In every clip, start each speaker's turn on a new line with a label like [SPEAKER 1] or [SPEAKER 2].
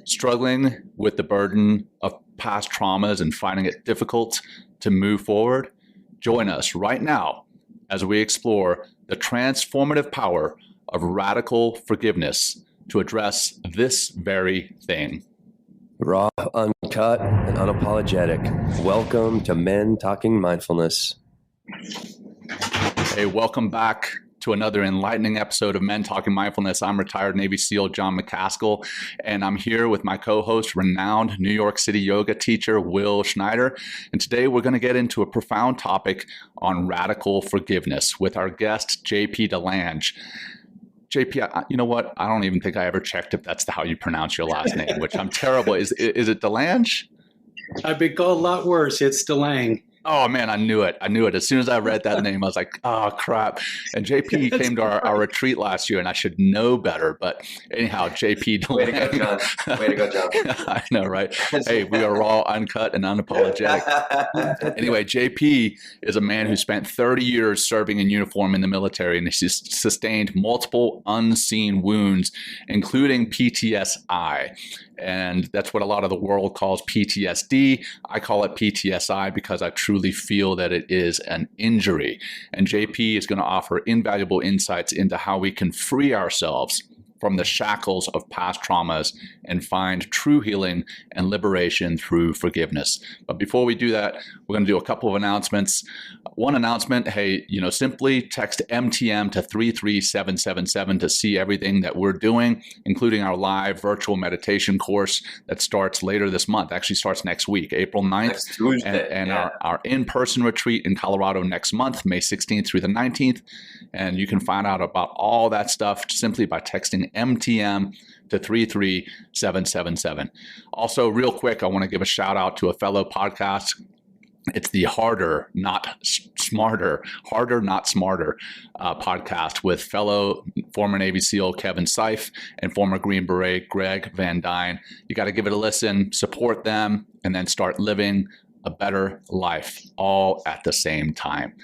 [SPEAKER 1] Struggling with the burden of past traumas and finding it difficult to move forward? Join us right now as we explore the transformative power of radical forgiveness to address this very thing.
[SPEAKER 2] Raw, uncut, and unapologetic. Welcome to Men Talking Mindfulness.
[SPEAKER 1] Hey, welcome back to another enlightening episode of Men Talking Mindfulness. I'm retired Navy SEAL John McCaskill, and I'm here with my co-host, renowned New York City yoga teacher, Will Schneider. And today we're going to get into a profound topic on radical forgiveness with our guest, JP Delange. JP, you know what? I don't even think I ever checked if that's how you pronounce your last name, which I'm terrible. Is it Delange?
[SPEAKER 3] I've been called a lot worse. It's Delange.
[SPEAKER 1] Oh, man, I knew it. As soon as I read that name, I was like, oh, crap. And JP came to our retreat last year, and I should know better. But anyhow, JP Delange.
[SPEAKER 2] Way to go, John. Way to go, John.
[SPEAKER 1] I know, right? Hey, we are raw, uncut, and unapologetic. Anyway, JP is a man who spent 30 years serving in uniform in the military, and he's sustained multiple unseen wounds, including PTSD. And that's what a lot of the world calls PTSD. I call it PTSI because I truly feel that it is an injury. And JP is going to offer invaluable insights into how we can free ourselves from the shackles of past traumas and find true healing and liberation through forgiveness. But before we do that, we're going to do a couple of announcements. One announcement, hey, simply text MTM to 33777 to see everything that we're doing, including our live virtual meditation course that starts later this month. Actually starts next week, April 9th.
[SPEAKER 2] Next Tuesday.
[SPEAKER 1] And our in-person retreat in Colorado next month, May 16th through the 19th. And you can find out about all that stuff simply by texting MTM to 33777. Also, real quick, I want to give a shout out to a fellow podcast. It's the Harder, Not Smarter podcast with fellow former Navy SEAL Kevin Seif and former Green Beret Greg Van Dyne. You got to give it a listen, support them, and then start living a better life all at the same time.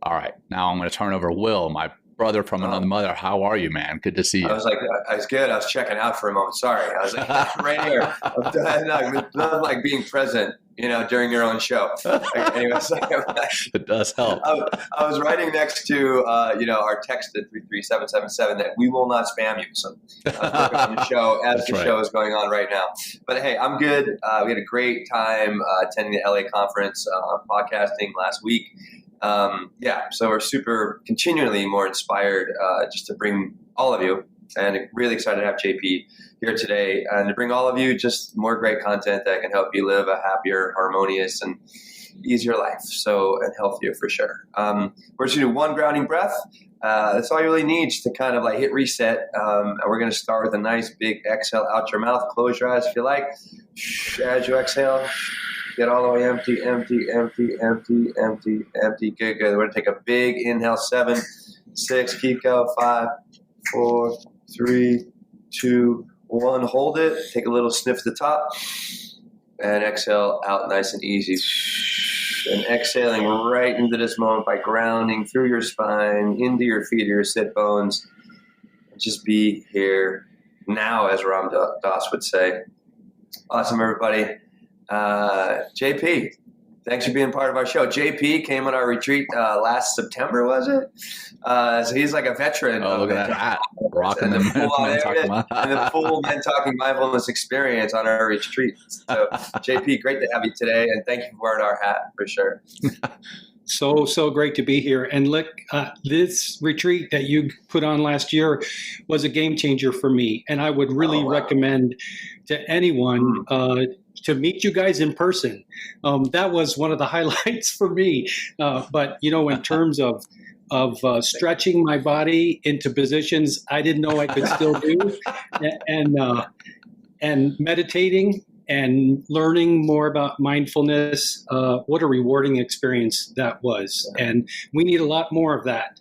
[SPEAKER 1] All right, now I'm going to turn over to Will, my brother from another mother. How are you, man? Good to see you.
[SPEAKER 2] I was good. I was checking out for a moment. Sorry. I was like, right here. It's not like being present, during your own show. Anyway,
[SPEAKER 1] it does help.
[SPEAKER 2] I was writing next to, our text at 33777 that we will not spam you. So I was working on the show as the show is going on right now. But hey, I'm good. We had a great time attending the LA conference on podcasting last week. So we're super continually more inspired just to bring all of you, and really excited to have JP here today and to bring all of you just more great content that can help you live a happier, harmonious, and easier life. And healthier for sure. We're just going to do one grounding breath. That's all you really need to kind of like hit reset. And we're going to start with a nice big exhale out your mouth. Close your eyes if you like. As you exhale, get all the way empty, empty, empty, empty, empty, empty. Good, good. We're going to take a big inhale. 7, 6, keep going. 5, 4, 3, 2, 1. Hold it. Take a little sniff at the top. And exhale out nice and easy. And exhaling right into this moment by grounding through your spine, into your feet or your sit bones. Just be here now, as Ram Dass would say. Awesome, everybody. JP, thanks for being part of our show. JP came on our retreat last September, was it? So he's like a veteran.
[SPEAKER 1] Oh, look at that hat. Rocking the
[SPEAKER 2] full Men Talking Mindfulness experience on our retreat. So JP, great to have you today, and thank you for wearing our hat for sure.
[SPEAKER 3] So great to be here. And look, this retreat that you put on last year was a game changer for me. And I would really recommend to anyone to meet you guys in person. That was one of the highlights for me. But, in terms of stretching my body into positions I didn't know I could still do, and meditating and learning more about mindfulness, what a rewarding experience that was. And we need a lot more of that,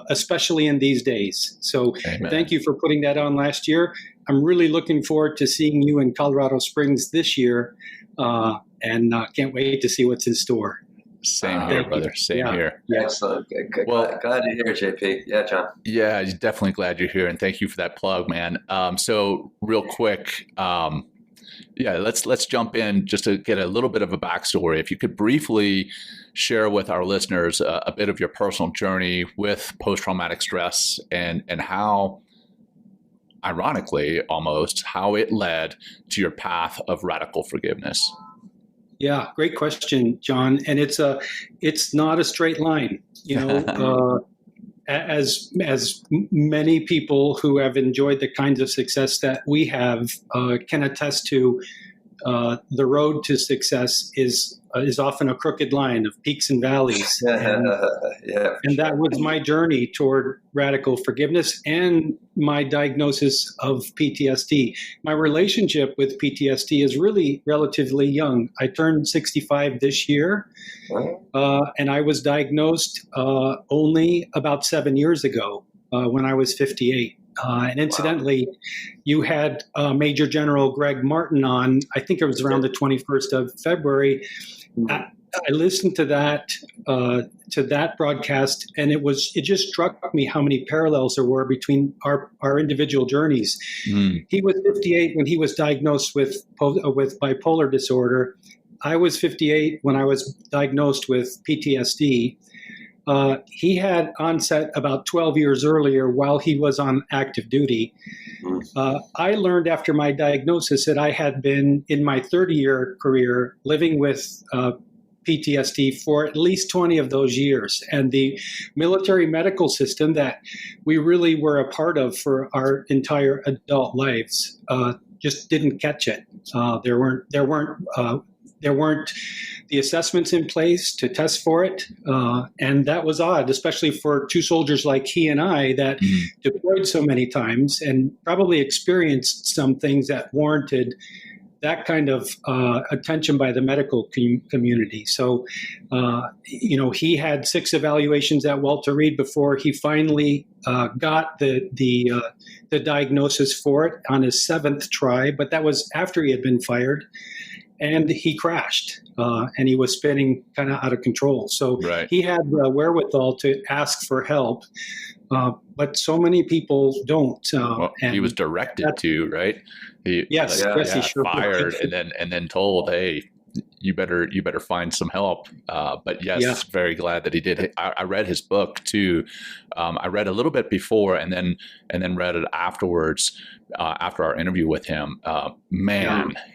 [SPEAKER 3] especially in these days. So Thank you for putting that on last year. I'm really looking forward to seeing you in Colorado Springs this year, and can't wait to see what's in store.
[SPEAKER 1] Same here, brother. Same here.
[SPEAKER 2] Yeah. Excellent. Well, glad to hear it, JP. Yeah, John.
[SPEAKER 1] Yeah, definitely glad you're here, and thank you for that plug, man. So real quick, let's jump in just to get a little bit of a backstory. If you could briefly share with our listeners a bit of your personal journey with post-traumatic stress and how, ironically, almost how it led to your path of radical forgiveness.
[SPEAKER 3] Yeah, great question, John. And it's not a straight line, as many people who have enjoyed the kinds of success that we have can attest to. The road to success is often a crooked line of peaks and valleys. And that was my journey toward radical forgiveness and my diagnosis of PTSD. My relationship with PTSD is really relatively young. I turned 65 this year, and I was diagnosed only about 7 years ago when I was 58. And incidentally, you had Major General Greg Martin on, I think it was around the 21st of February. I listened to that broadcast, and it just struck me how many parallels there were between our individual journeys. He was 58 when he was diagnosed with bipolar disorder. I was 58 when I was diagnosed with PTSD. He had onset about 12 years earlier while he was on active duty. I learned after my diagnosis that I had been in my 30-year career living with PTSD for at least 20 of those years. And the military medical system that we really were a part of for our entire adult lives just didn't catch it. There weren't the assessments in place to test for it. And that was odd, especially for two soldiers like he and I that deployed so many times and probably experienced some things that warranted that kind of attention by the medical community. So, he had 6 evaluations at Walter Reed before he finally got the diagnosis for it on his 7th try, but that was after he had been fired. And he crashed, and he was spinning kind of out of control. So he had the wherewithal to ask for help, but so many people don't.
[SPEAKER 1] He was directed to, right? He sure fired, and then told, "Hey, you better find some help." But very glad that he did. I read his book too. I read a little bit before, and then read it afterwards. After our interview with him,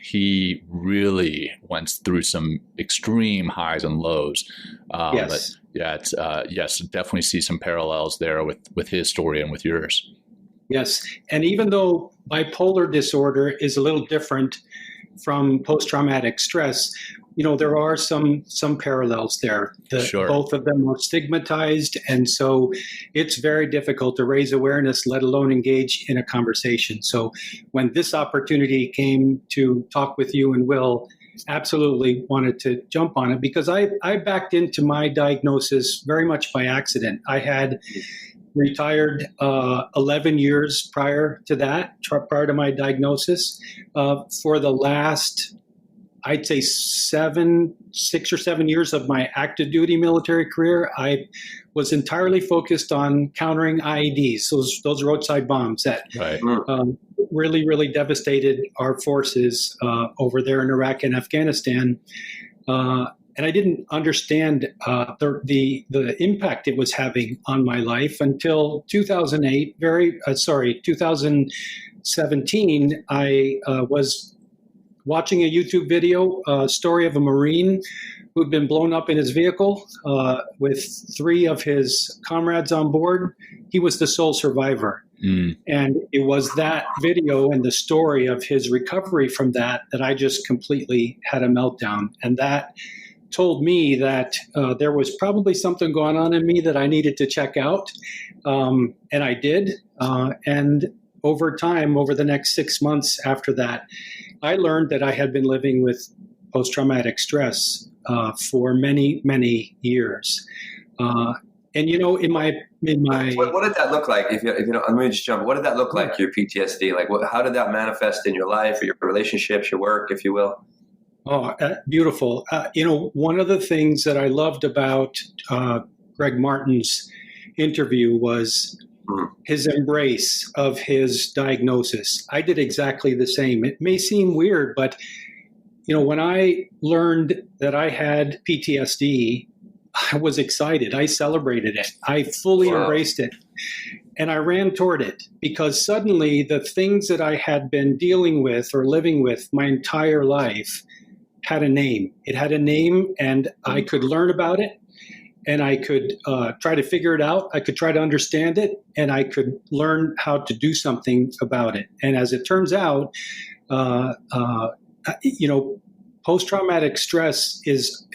[SPEAKER 1] he really went through some extreme highs and lows. But definitely see some parallels there with his story and with yours.
[SPEAKER 3] Yes, and even though bipolar disorder is a little different from post-traumatic stress, there are some parallels there. Both of them are stigmatized, and so it's very difficult to raise awareness, let alone engage in a conversation. So when this opportunity came to talk with you and Will, absolutely wanted to jump on it because I backed into my diagnosis very much by accident. I had retired 11 years prior to my diagnosis. For the last, I'd say 6 or 7 years of my active duty military career, I was entirely focused on countering IEDs, those roadside bombs that really, really devastated our forces over there in Iraq and Afghanistan. And I didn't understand the impact it was having on my life until 2017. I was watching a YouTube video, story of a Marine who'd been blown up in his vehicle with 3 of his comrades on board. He was the sole survivor. And it was that video and the story of his recovery from that I just completely had a meltdown. And that told me that there was probably something going on in me that I needed to check out. And I did. And over time, over the next 6 months after that, I learned that I had been living with post-traumatic stress for many, many years. And in my
[SPEAKER 2] what did that look like? If you know, let me just jump. What did that look like? Your PTSD, like how did that manifest in your life, or your relationships, your work, if you will?
[SPEAKER 3] Oh, beautiful. One of the things that I loved about Greg Martin's interview was his embrace of his diagnosis. I did exactly the same. It may seem weird, but when I learned that I had PTSD, I was excited. I celebrated it. I fully embraced it. And I ran toward it because suddenly the things that I had been dealing with or living with my entire life had a name. It had a name, and I could learn about it, and I could try to figure it out. I could try to understand it, and I could learn how to do something about it. And as it turns out, post-traumatic stress is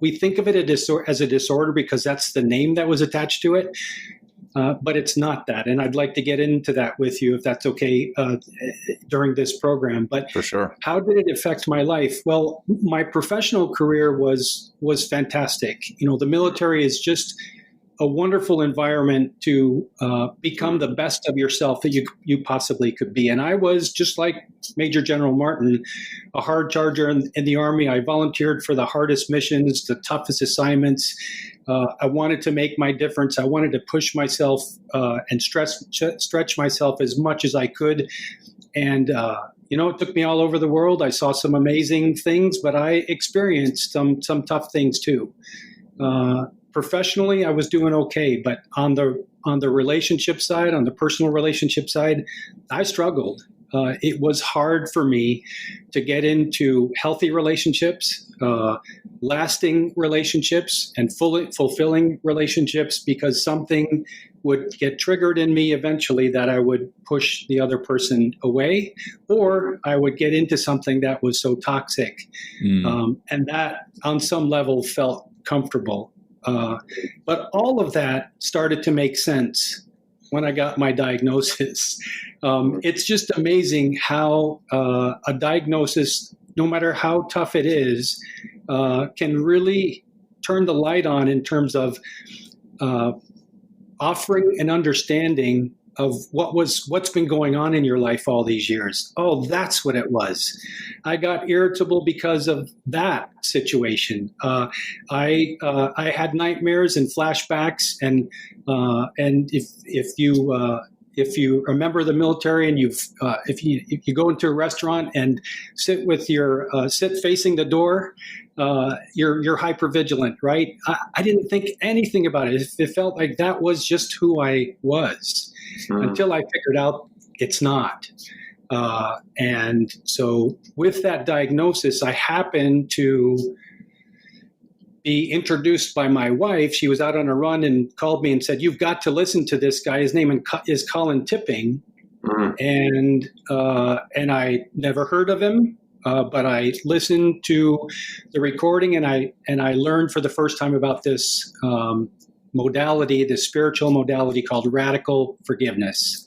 [SPEAKER 3] we think of it as a disorder because that's the name that was attached to it. But it's not that. And I'd like to get into that with you if that's okay during this program. But
[SPEAKER 1] for sure.
[SPEAKER 3] How did it affect my life? Well, my professional career was fantastic. The military is just a wonderful environment to become the best of yourself that you possibly could be. And I was, just like Major General Martin, a hard charger in the Army. I volunteered for the hardest missions, the toughest assignments. I wanted to make my difference. I wanted to push myself and stretch myself as much as I could. And, it took me all over the world. I saw some amazing things, but I experienced some tough things too. Professionally, I was doing okay, but on the relationship side, on the personal relationship side, I struggled. It was hard for me to get into healthy relationships, lasting relationships, and fulfilling relationships because something would get triggered in me eventually that I would push the other person away, or I would get into something that was so toxic. And that on some level felt comfortable. But all of that started to make sense when I got my diagnosis. It's just amazing how a diagnosis, no matter how tough it is, can really turn the light on in terms of offering an understanding of what's been going on in your life all these years. Oh, that's what it was. I got irritable because of that situation. I had nightmares and flashbacks, and if you remember the military and if you go into a restaurant and sit facing the door, you're hypervigilant, right? I didn't think anything about it. It felt like that was just who I was until I figured out it's not. And so with that diagnosis, I happened to be introduced by my wife. She was out on a run and called me and said, "You've got to listen to this guy. His name is Colin Tipping." And I never heard of him, but I listened to the recording and I learned for the first time about this modality, this spiritual modality called radical forgiveness.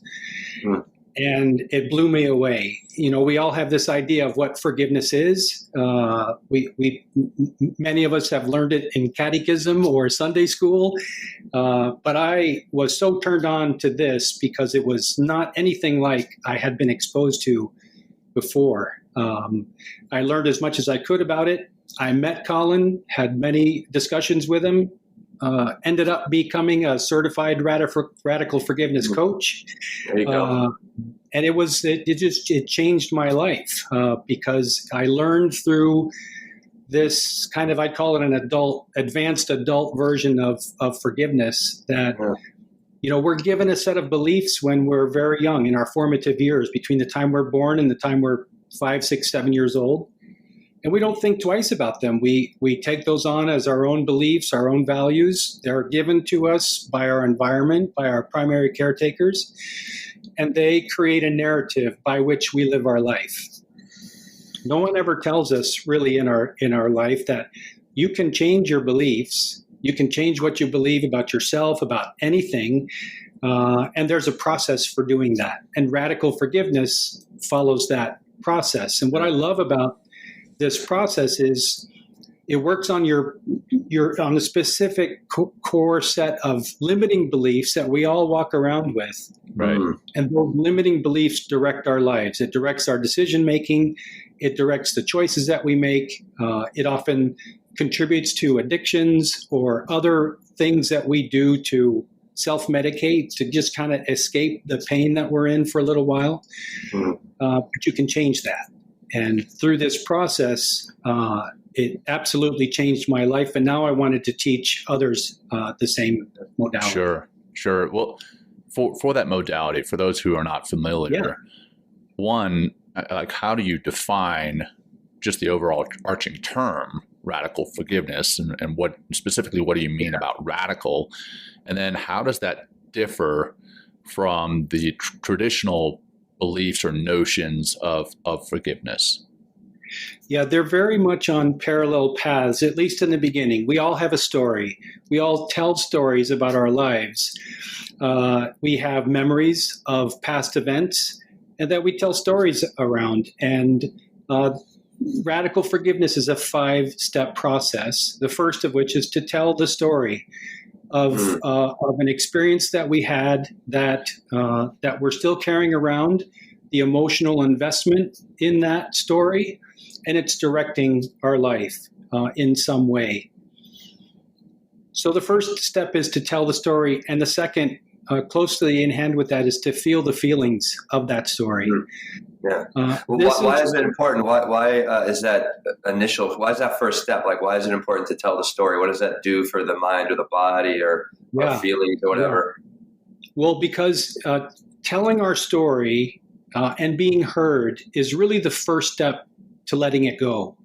[SPEAKER 3] And it blew me away. We all have this idea of what forgiveness is. Many of us have learned it in catechism or Sunday school. But I was so turned on to this because it was not anything like I had been exposed to before. I learned as much as I could about it. I met Colin, had many discussions with him, ended up becoming a certified radical forgiveness coach.
[SPEAKER 2] There you go.
[SPEAKER 3] And it changed my life because I learned through this kind of, I'd call it an advanced adult version of forgiveness that, we're given a set of beliefs when we're very young in our formative years, between the time we're born and the time we're 5, 6, 7 years old. And we don't think twice about them. We take those on as our own beliefs, our own values. They're given to us by our environment, by our primary caretakers, and they create a narrative by which we live our life. No one ever tells us really in our life that you can change your beliefs. You can change what you believe about yourself, about anything, and there's a process for doing that. And radical forgiveness follows that process. And what I love about this process is it works on your you're on a specific core set of limiting beliefs that we all walk around with.
[SPEAKER 1] Right.
[SPEAKER 3] And those limiting beliefs direct our lives. It directs our decision making. It directs the choices that we make. It often contributes to addictions or other things that we do to self-medicate to just kind of escape the pain that we're in for a little while. But you can change that. And through this process, it absolutely changed my life. And now I wanted to teach others the same modality.
[SPEAKER 1] Sure. Well, for that modality, for those who are not familiar, one, like, how do you define just the overall arching term radical forgiveness, and what specifically, what do you mean about radical? And then how does that differ from the traditional beliefs or notions of forgiveness?
[SPEAKER 3] Yeah, they're very much on parallel paths, at least in the beginning. We all have a story. We all tell stories about our lives. We have memories of past events and that we tell stories around. And radical forgiveness is a 5-step process, the first of which is to tell the story of an experience that we had that we're still carrying around, the emotional investment in that story, and it's directing our life in some way. So the first step is to tell the story, and the second, closely in hand with that, is to feel the feelings of that story.
[SPEAKER 2] Yeah. Why is it important? Why is that initial? Why is that first step? Like, why is it important to tell the story? What does that do for the mind or the body or feelings or whatever?
[SPEAKER 3] Well, because telling our story and being heard is really the first step to letting it go,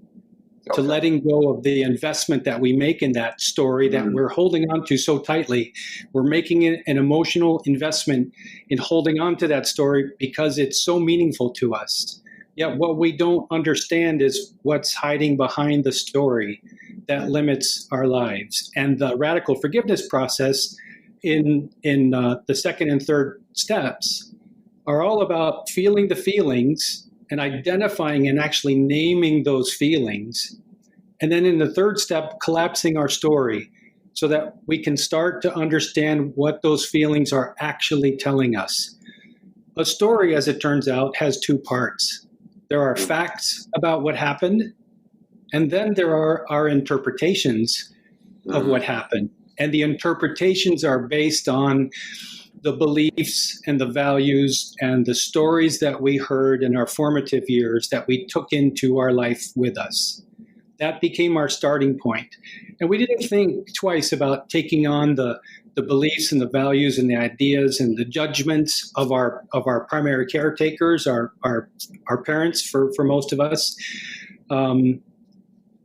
[SPEAKER 3] to letting go of the investment that we make in that story that we're holding on to so tightly. We're making an emotional investment in holding on to that story because it's so meaningful to us. Yet what we don't understand is what's hiding behind the story that limits our lives. And the radical forgiveness process in the second and third steps are all about feeling the feelings and identifying and actually naming those feelings. And then in the third step, collapsing our story so that we can start to understand what those feelings are actually telling us. A story, as it turns out, has 2 parts. There are facts about what happened, and then there are our interpretations of what happened. And the interpretations are based on the beliefs and the values and the stories that we heard in our formative years that we took into our life with us. That became our starting point. And we didn't think twice about taking on the beliefs and the values and the ideas and the judgments of our primary caretakers, our parents for most of us.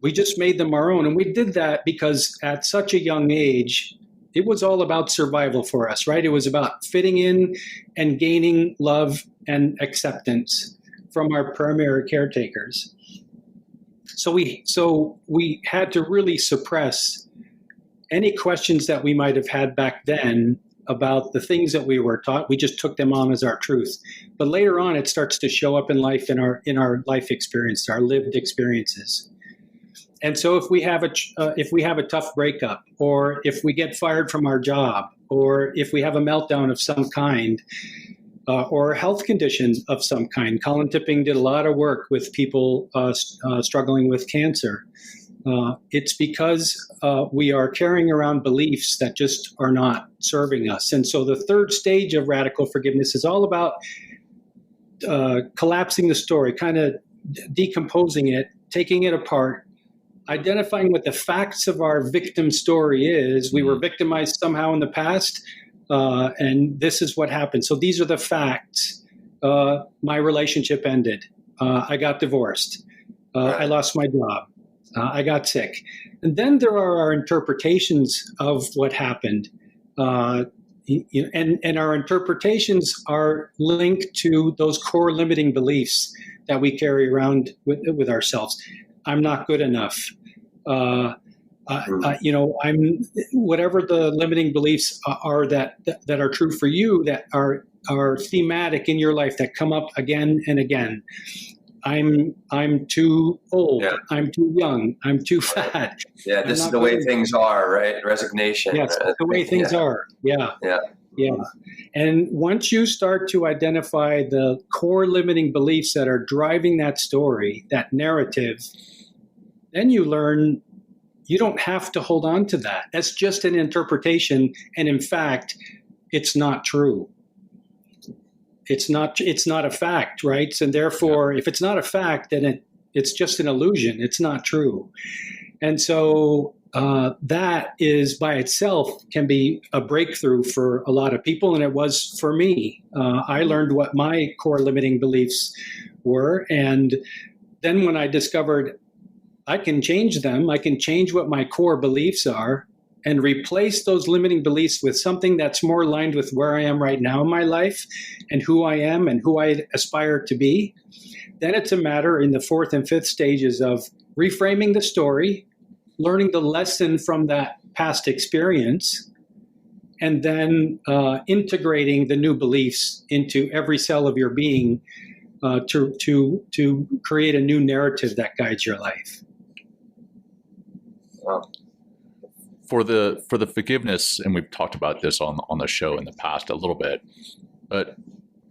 [SPEAKER 3] We just made them our own. And we did that because at such a young age, it was all about survival for us, right? It was about fitting in and gaining love and acceptance from our primary caretakers. So we had to really suppress any questions that we might have had back then about the things that we were taught. We just took them on as our truth. But later on, it starts to show up in life, in our life experience, our lived experiences. And so if we have a tough breakup, or if we get fired from our job, or if we have a meltdown of some kind, or health conditions of some kind. Colin Tipping did a lot of work with people struggling with cancer. It's because we are carrying around beliefs that just are not serving us. And so the third stage of radical forgiveness is all about collapsing the story, kind of decomposing it, taking it apart, identifying what the facts of our victim story is. We were victimized somehow in the past, and this is what happened. So these are the facts. My relationship ended. I got divorced. I lost my job. I got sick. And then there are our interpretations of what happened. And our interpretations are linked to those core limiting beliefs that we carry around with ourselves. I'm not good enough. I'm whatever the limiting beliefs are that are true for you, that are thematic in your life, that come up again and again. I'm too old.
[SPEAKER 2] Yeah.
[SPEAKER 3] I'm too young. I'm too fat.
[SPEAKER 2] Yeah, this is the way things are, right? Resignation.
[SPEAKER 3] Yes, the way things are. Yeah.
[SPEAKER 2] Yeah.
[SPEAKER 3] Yeah. And once you start to identify the core limiting beliefs that are driving that story, that narrative, then you learn you don't have to hold on to that. That's just an interpretation. And in fact, it's not true. It's not a fact, right? And therefore, if it's not a fact, then it's just an illusion. It's not true. And so that is by itself can be a breakthrough for a lot of people. And it was for me. I learned what my core limiting beliefs were. And then when I discovered I can change them, I can change what my core beliefs are and replace those limiting beliefs with something that's more aligned with where I am right now in my life and who I am and who I aspire to be. Then it's a matter in the fourth and fifth stages of reframing the story, learning the lesson from that past experience, and then integrating the new beliefs into every cell of your being to create a new narrative that guides your life.
[SPEAKER 2] Wow.
[SPEAKER 1] For the forgiveness, and we've talked about this on the show in the past a little bit, but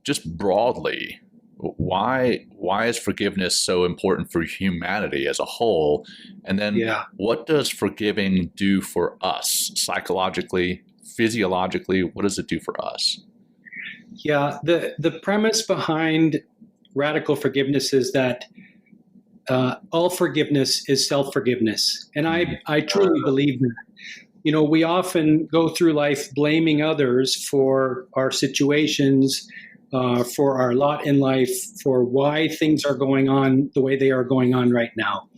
[SPEAKER 1] just broadly, why is forgiveness so important for humanity as a whole? And then what does forgiving do for us psychologically, physiologically? What does it do for us?
[SPEAKER 3] Yeah, the premise behind radical forgiveness is that all forgiveness is self-forgiveness. And I truly believe that. You know, we often go through life blaming others for our situations, for our lot in life, for why things are going on the way they are going on right now.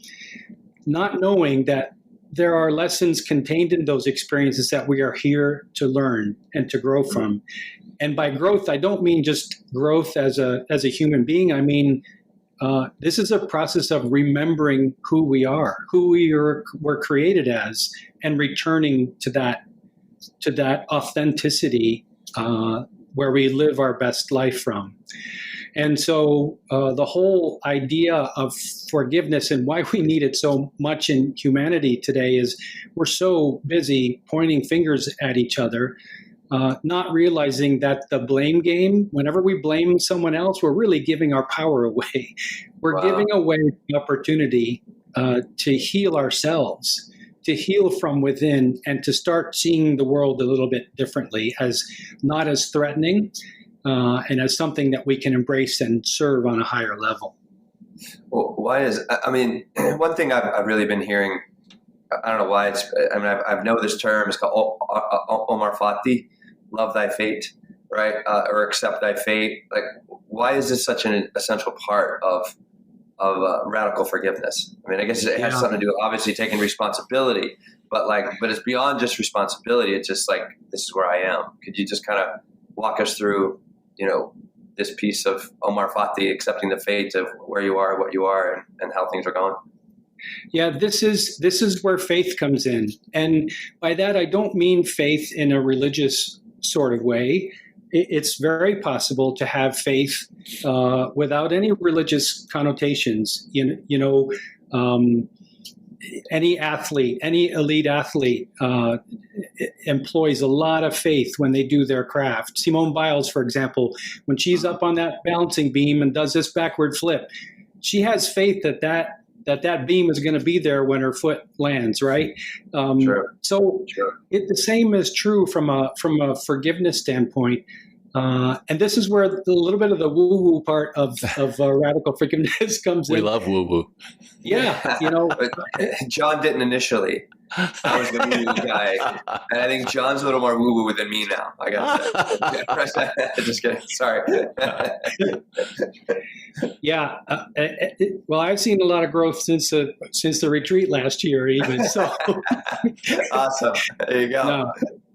[SPEAKER 3] Not knowing that there are lessons contained in those experiences that we are here to learn and to grow from. And by growth, I don't mean just growth as a human being. I mean, this is a process of remembering who we are, who were created as, and returning to that authenticity where we live our best life from. And so the whole idea of forgiveness and why we need it so much in humanity today is we're so busy pointing fingers at each other, not realizing that the blame game, whenever we blame someone else, we're really giving our power away. We're giving away the opportunity to heal ourselves, to heal from within, and to start seeing the world a little bit differently, as not as threatening and as something that we can embrace and serve on a higher level.
[SPEAKER 2] Well, one thing I've really been hearing, I don't know why I know this term is called Omar Fati, love thy fate, right? Or accept thy fate. Like, why is this such an essential part of radical forgiveness? I mean, I guess it has something to do with obviously taking responsibility, but it's beyond just responsibility. It's just like, this is where I am. Could you just kind of walk us through, this piece of Omar Fati accepting the fate of where you are, what you are, and how things are going?
[SPEAKER 3] Yeah, this is where faith comes in. And by that, I don't mean faith in a religious sort of way. It's very possible to have faith without any religious connotations. Any athlete, any elite athlete employs a lot of faith when they do their craft. Simone Biles, for example, when she's up on that balancing beam and does this backward flip, she has faith that beam is going to be there when her foot lands, right?
[SPEAKER 2] Sure.
[SPEAKER 3] So the same is true from a forgiveness standpoint. And this is where a little bit of the woo-woo part of radical forgiveness comes in.
[SPEAKER 1] We love woo-woo.
[SPEAKER 3] Yeah,
[SPEAKER 2] But John didn't initially. I was the woo-woo guy, and I think John's a little more woo-woo than me now. I gotta say. Just kidding. Sorry.
[SPEAKER 3] Yeah. Well, I've seen a lot of growth since the retreat last year, even. So.
[SPEAKER 2] Awesome. There you go.
[SPEAKER 3] No.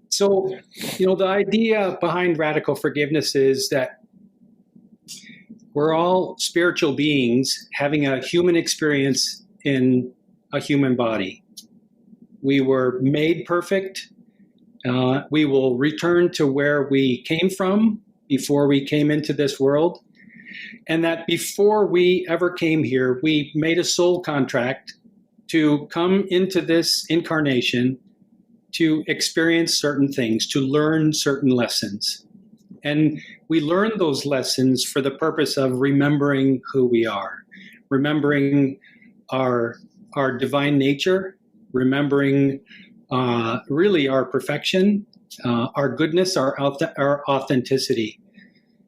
[SPEAKER 3] So, the idea behind radical forgiveness is that we're all spiritual beings having a human experience in a human body. We were made perfect. We will return to where we came from before we came into this world. And that before we ever came here, we made a soul contract to come into this incarnation to experience certain things, to learn certain lessons. And we learn those lessons for the purpose of remembering who we are, remembering our divine nature, remembering really our perfection, our goodness, our authenticity.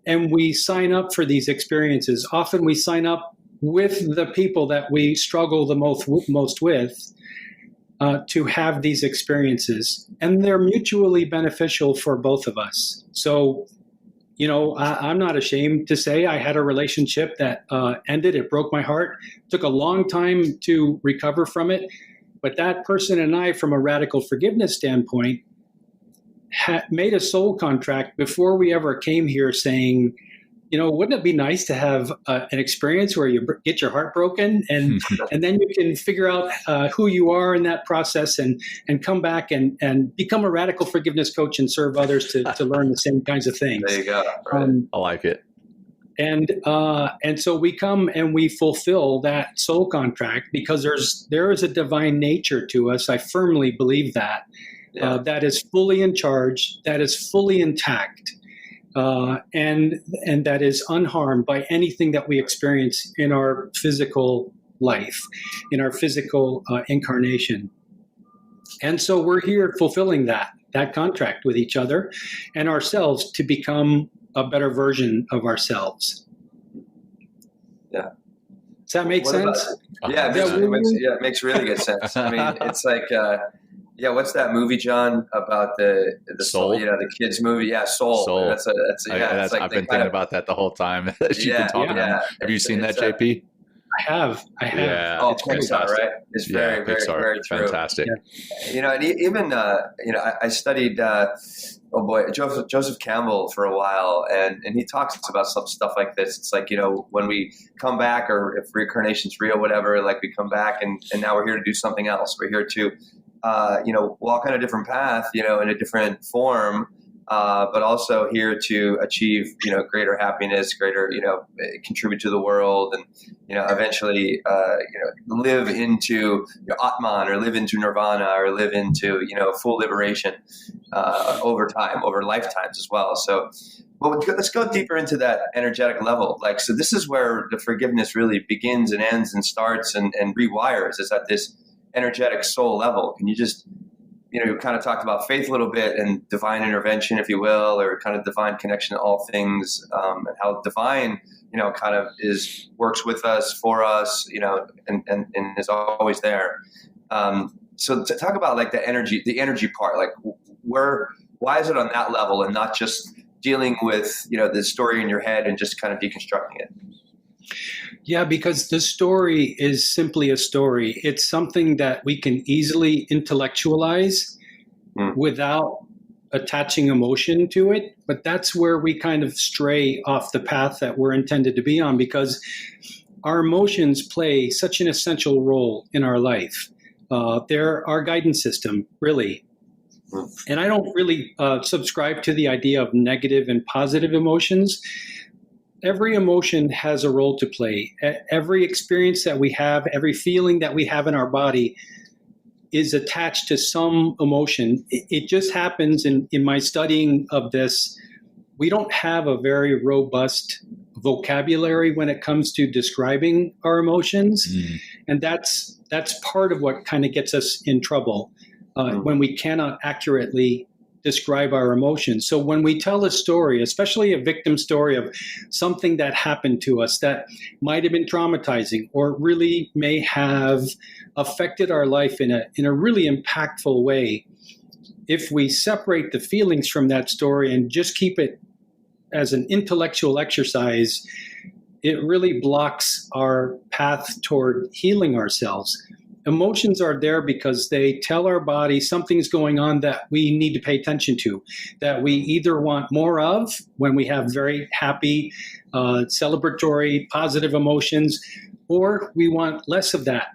[SPEAKER 3] And we sign up for these experiences. Often we sign up with the people that we struggle the most with to have these experiences. And they're mutually beneficial for both of us. So, I'm not ashamed to say I had a relationship that ended. It broke my heart. It took a long time to recover from it. But that person and I, from a radical forgiveness standpoint, made a soul contract before we ever came here saying, wouldn't it be nice to have an experience where you get your heart broken and then you can figure out who you are in that process and come back and become a radical forgiveness coach and serve others to learn the same kinds of things.
[SPEAKER 2] There you go. Right.
[SPEAKER 1] I like it.
[SPEAKER 3] And so we come and we fulfill that soul contract because there is a divine nature to us. I firmly believe that.
[SPEAKER 2] Yeah.
[SPEAKER 3] That is fully in charge, that is fully intact. And that is unharmed by anything that we experience in our physical life, in our physical incarnation. And so we're here fulfilling that contract with each other and ourselves to become a better version of ourselves.
[SPEAKER 2] Yeah.
[SPEAKER 3] Does that make sense?
[SPEAKER 2] It makes really good sense. I mean, it's like, what's that movie, John, about the
[SPEAKER 1] Soul?
[SPEAKER 2] The kids movie? Yeah, Soul.
[SPEAKER 1] I've been thinking about that the whole time. You've been talking about. Have you seen that, JP?
[SPEAKER 3] I have.
[SPEAKER 1] Yeah.
[SPEAKER 2] Oh, Pixar, right? It's very, very,
[SPEAKER 1] Pixar.
[SPEAKER 2] very true.
[SPEAKER 1] Fantastic.
[SPEAKER 3] Yeah.
[SPEAKER 2] And even I studied Joseph Campbell for a while, and he talks about some stuff like this. It's like, when we come back, or if reincarnation's real, whatever, like we come back and now we're here to do something else. We're here to walk on a different path, in a different form, but also here to achieve, greater happiness, greater, contribute to the world, and, eventually, live into Atman, or live into Nirvana, or live into, full liberation over time, over lifetimes as well. So, let's go deeper into that energetic level. Like, so this is where the forgiveness really begins and ends and starts and rewires, is at this energetic soul level. Can you just, you kind of talked about faith a little bit and divine intervention, if you will, or kind of divine connection to all things, and how divine, kind of works with us, for us, and is always there. So to talk about like the energy part, like why is it on that level and not just dealing with, the story in your head and just kind of deconstructing it?
[SPEAKER 3] Yeah, because the story is simply a story. It's something that we can easily intellectualize without attaching emotion to it. But that's where we kind of stray off the path that we're intended to be on, because our emotions play such an essential role in our life. They're our guidance system, really. And I don't really subscribe to the idea of negative and positive emotions. Every emotion has a role to play. Every experience that we have, every feeling that we have in our body is attached to some emotion. It just happens in my studying of this, we don't have a very robust vocabulary when it comes to describing our emotions. And that's part of what kind of gets us in trouble when we cannot accurately describe our emotions. So when we tell a story, especially a victim story of something that happened to us that might have been traumatizing or really may have affected our life in a really impactful way, if we separate the feelings from that story and just keep it as an intellectual exercise, it really blocks our path toward healing ourselves. Emotions are there because they tell our body something's going on that we need to pay attention to, that we either want more of when we have very happy, celebratory, positive emotions, or we want less of that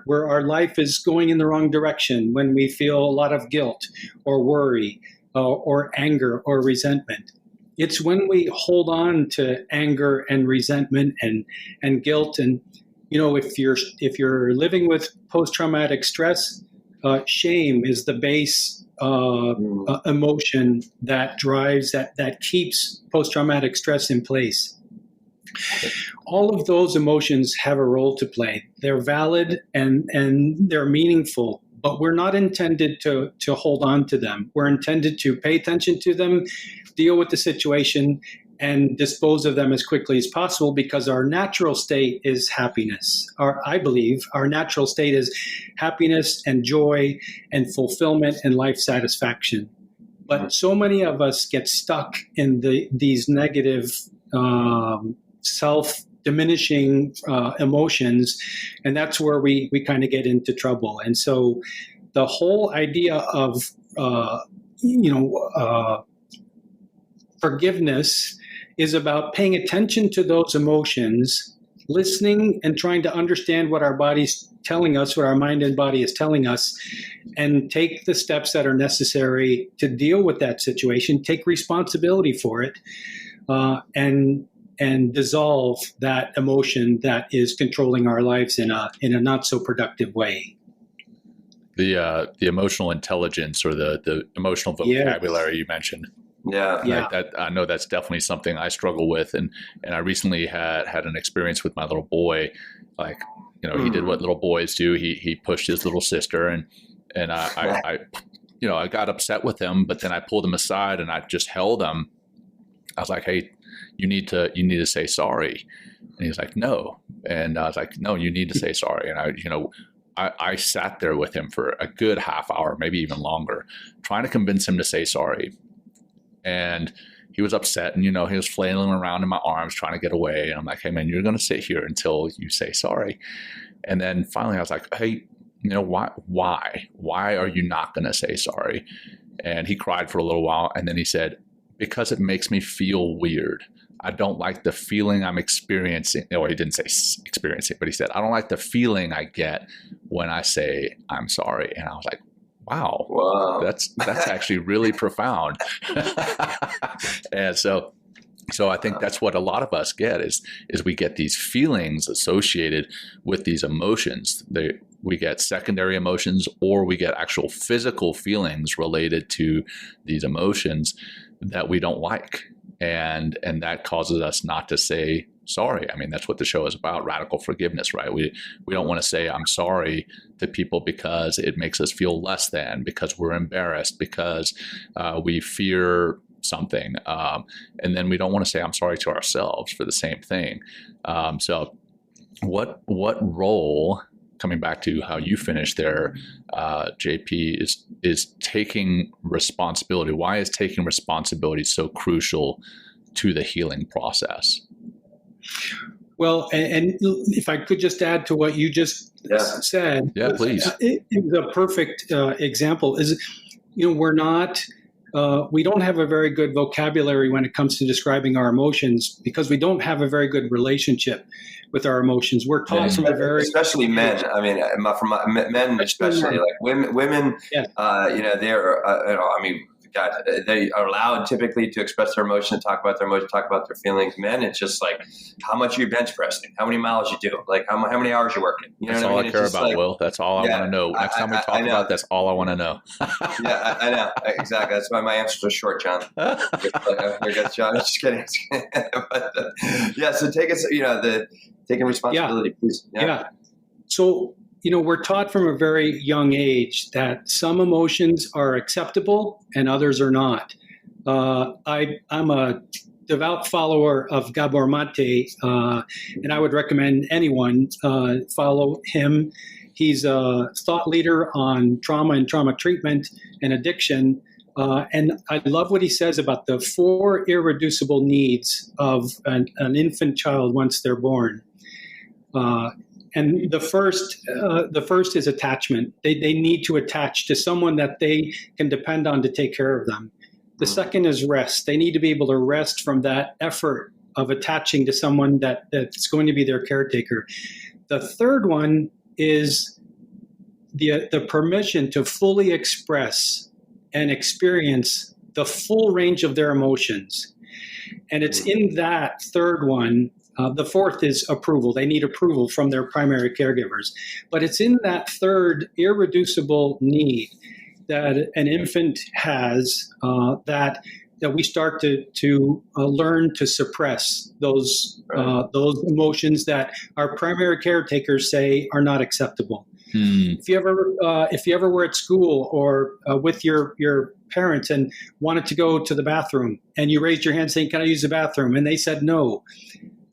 [SPEAKER 3] where our life is going in the wrong direction, when we feel a lot of guilt or worry or anger or resentment. It's when we hold on to anger and resentment and guilt. And, if you're living with post-traumatic stress, shame is the base emotion that drives, that keeps post-traumatic stress in place. All of those emotions have a role to play. They're valid and they're meaningful, but we're not intended to hold on to them. We're intended to pay attention to them, deal with the situation, and dispose of them as quickly as possible, because our natural state is happiness. I believe our natural state is happiness and joy and fulfillment and life satisfaction. But so many of us get stuck in these negative self-diminishing emotions, and that's where we kind of get into trouble. And so the whole idea of forgiveness is about paying attention to those emotions, listening and trying to understand what our body's telling us, what our mind and body is telling us, and take the steps that are necessary to deal with that situation, take responsibility for it, and dissolve that emotion that is controlling our lives in a not so productive way.
[SPEAKER 1] The emotional intelligence, or the emotional vocabulary you mentioned.
[SPEAKER 2] Yeah.
[SPEAKER 1] I know that's definitely something I struggle with, and I recently had an experience with my little boy. Like, he did what little boys do. He pushed his little sister, and I got upset with him, but then I pulled him aside and I just held him. I was like, "Hey, you need to say sorry." And he was like, "No." And I was like, "No, you need to say sorry." And I sat there with him for a good half hour, maybe even longer, trying to convince him to say sorry. And he was upset, and he was flailing around in my arms trying to get away. And I'm like, "Hey man, you're going to sit here until you say sorry." And then finally I was like, "Hey, why are you not going to say sorry?" And he cried for a little while, and then he said, "Because it makes me feel weird. I don't like the feeling I'm experiencing." Well, he didn't say experiencing, but he said, "I don't like the feeling I get when I say I'm sorry." And I was like, Wow. That's actually really profound. And so I think that's what a lot of us get is we get these feelings associated with these emotions. We get secondary emotions, or we get actual physical feelings related to these emotions that we don't like. And that causes us not to say sorry. I mean, that's what the show is about, radical forgiveness, right? We don't want to say I'm sorry to people because it makes us feel less than, because we're embarrassed, because we fear something. And then we don't want to say I'm sorry to ourselves for the same thing. So what role, coming back to how you finished there, JP, is taking responsibility? Why is taking responsibility so crucial to the healing process?
[SPEAKER 3] Well, and if I could just add to what you just said.
[SPEAKER 1] Yeah, please.
[SPEAKER 3] It was a perfect example. We're not, we don't have a very good vocabulary when it comes to describing our emotions, because we don't have a very good relationship with our emotions. We're taught from a very,
[SPEAKER 2] especially men. I mean, men especially, like women. Yeah. They're. God, they are allowed typically to express their emotion, talk about their emotion, talk about their feelings. Men, it's just like, how much are you bench pressing? How many miles you do? Like, how many hours you working?
[SPEAKER 1] That's all I care about, like, Will. That's all I want to know. Next time we talk about that's all I want to know.
[SPEAKER 2] Yeah, I know. Exactly. That's why my answers are short, John. John, just kidding. But, so take us, taking responsibility, please.
[SPEAKER 3] Yeah. So, we're taught from a very young age that some emotions are acceptable and others are not. I'm a devout follower of Gabor Mate, and I would recommend anyone follow him. He's a thought leader on trauma and trauma treatment and addiction. And I love what he says about the 4 irreducible needs of an infant child once they're born. And the first is attachment. They need to attach to someone that they can depend on to take care of them. The second is rest. They need to be able to rest from that effort of attaching to someone that's going to be their caretaker. The third one is the permission to fully express and experience the full range of their emotions. And it's in that third one. The fourth is approval. They need approval from their primary caregivers. But it's in that third irreducible need that an infant has that we start to learn to suppress those emotions that our primary caretakers say are not acceptable. If you ever were at school or with your parents and wanted to go to the bathroom and you raised your hand saying, "Can I use the bathroom?" and they said no,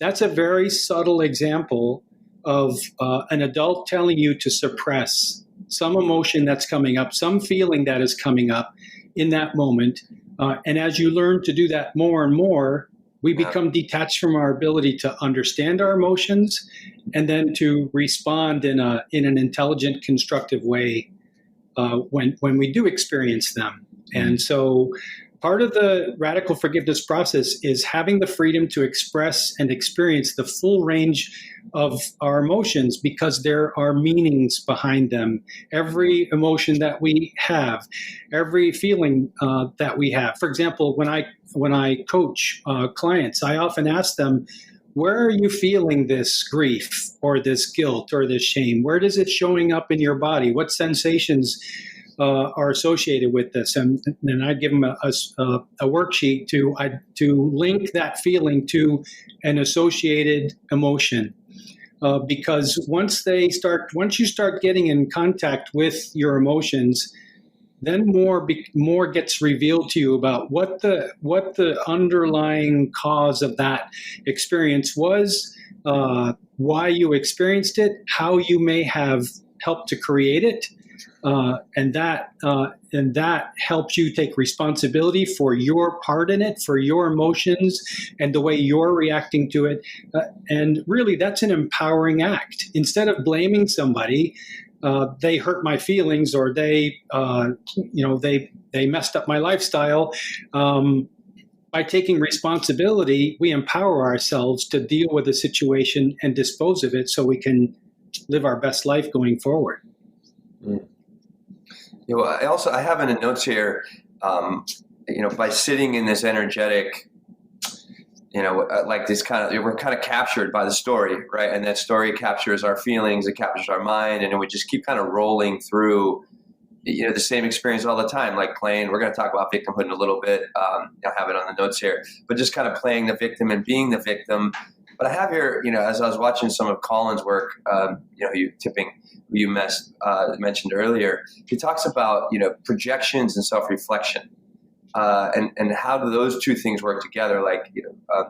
[SPEAKER 3] that's a very subtle example of an adult telling you to suppress some emotion that's coming up, some feeling that is coming up in that moment. And as you learn to do that more and more, we become detached from our ability to understand our emotions and then to respond in an intelligent, constructive way when we do experience them. And so part of the radical forgiveness process is having the freedom to express and experience the full range of our emotions because there are meanings behind them. Every emotion that we have, every feeling that we have. For example, when I coach clients, I often ask them, where are you feeling this grief or this guilt or this shame? Where does it showing up in your body? What sensations are associated with this? And then I give them a worksheet to link that feeling to an associated emotion. Because once you start getting in contact with your emotions, then more gets revealed to you about what the underlying cause of that experience was, why you experienced it, how you may have helped to create it, and that helps you take responsibility for your part in it, for your emotions, and the way you're reacting to it. And really, that's an empowering act. Instead of blaming somebody, they hurt my feelings, or they messed up my lifestyle. By taking responsibility, we empower ourselves to deal with the situation and dispose of it, so we can live our best life going forward.
[SPEAKER 2] I have in the notes here, by sitting in this energetic, like this we're kind of captured by the story, right? And that story captures our feelings, it captures our mind, and we just keep kind of rolling through, the same experience all the time, like playing. We're going to talk about victimhood in a little bit. I have it on the notes here, but just kind of playing the victim and being the victim. But I have here, as I was watching some of Colin's work, who you mentioned earlier, he talks about, projections and self-reflection, and how do those two things work together? Like,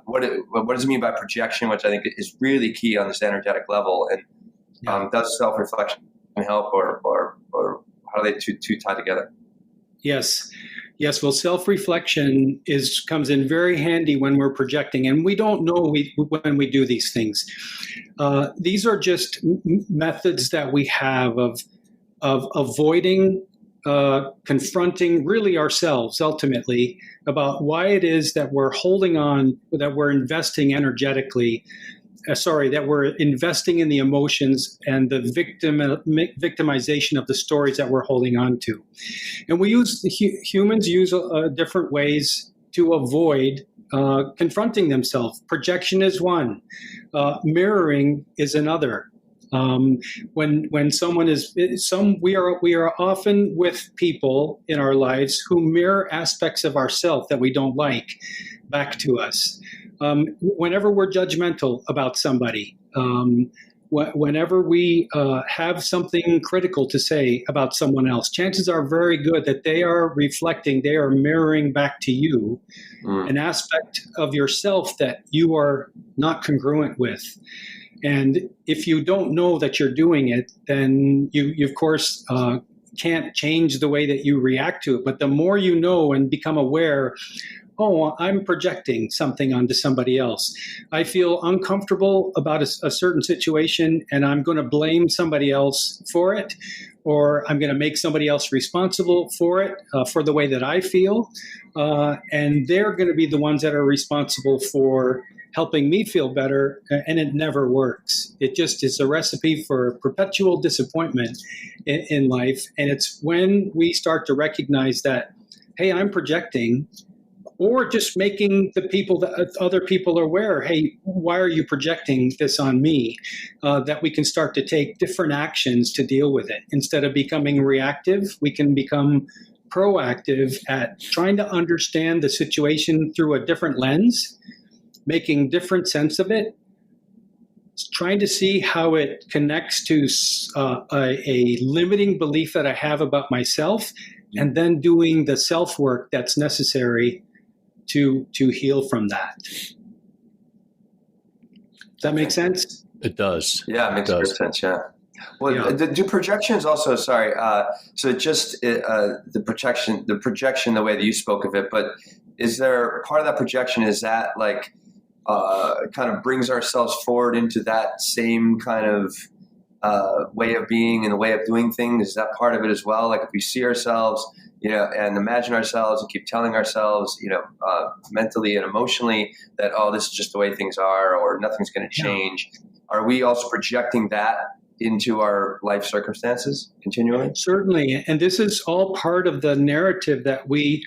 [SPEAKER 2] what does it mean by projection, which I think is really key on this energetic level, and does self-reflection help, or how do they two tie together?
[SPEAKER 3] Yes. Well, self-reflection comes in very handy when we're projecting, and we don't know when we do these things. These are just methods that we have of avoiding confronting really ourselves ultimately about why it is that we're holding on, that we're investing energetically. That we're investing in the emotions and the victimization of the stories that we're holding on to. And humans use different ways to avoid confronting themselves. Projection is one. Mirroring is another. When someone we are often with people in our lives who mirror aspects of ourselves that we don't like back to us. Whenever we're judgmental about somebody, whenever we have something critical to say about someone else, chances are very good that they are mirroring back to you an aspect of yourself that you are not congruent with. And if you don't know that you're doing it, then you of course, can't change the way that you react to it. But the more you know and become aware, I'm projecting something onto somebody else. I feel uncomfortable about a certain situation, and I'm going to blame somebody else for it, or I'm going to make somebody else responsible for it, for the way that I feel. And they're going to be the ones that are responsible for helping me feel better, and it never works. It just is a recipe for perpetual disappointment in life. And it's when we start to recognize that, hey, I'm projecting. or just making the people that other people are aware, hey, why are you projecting this on me? That we can start to take different actions to deal with it. Instead of becoming reactive, we can become proactive at trying to understand the situation through a different lens, making different sense of it, trying to see how it connects to a limiting belief that I have about myself, and then doing the self-work that's necessary to heal from that. Does that make sense?
[SPEAKER 1] It does.
[SPEAKER 2] Yeah, it makes good sense. Yeah. Well, do projections also? Sorry. So just the projection, the way that you spoke of it. But is there part of that projection? Is that like kind of brings ourselves forward into that same kind of way of being and the way of doing things? Is that part of it as well? Like if we see ourselves, and imagine ourselves and keep telling ourselves, mentally and emotionally that, oh, this is just the way things are, or nothing's going to change. Yeah. Are we also projecting that into our life circumstances continually?
[SPEAKER 3] Certainly. And this is all part of the narrative that we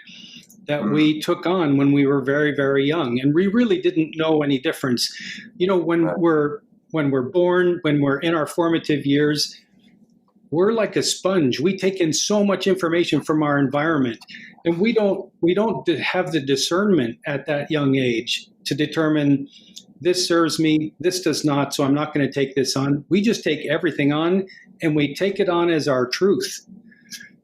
[SPEAKER 3] took on when we were very, very young. And we really didn't know any difference. When we're born, when we're in our formative years, we're like a sponge. We take in so much information from our environment, and we don't have the discernment at that young age to determine this serves me, this does not, so I'm not going to take this on. We just take everything on, and we take it on as our truth.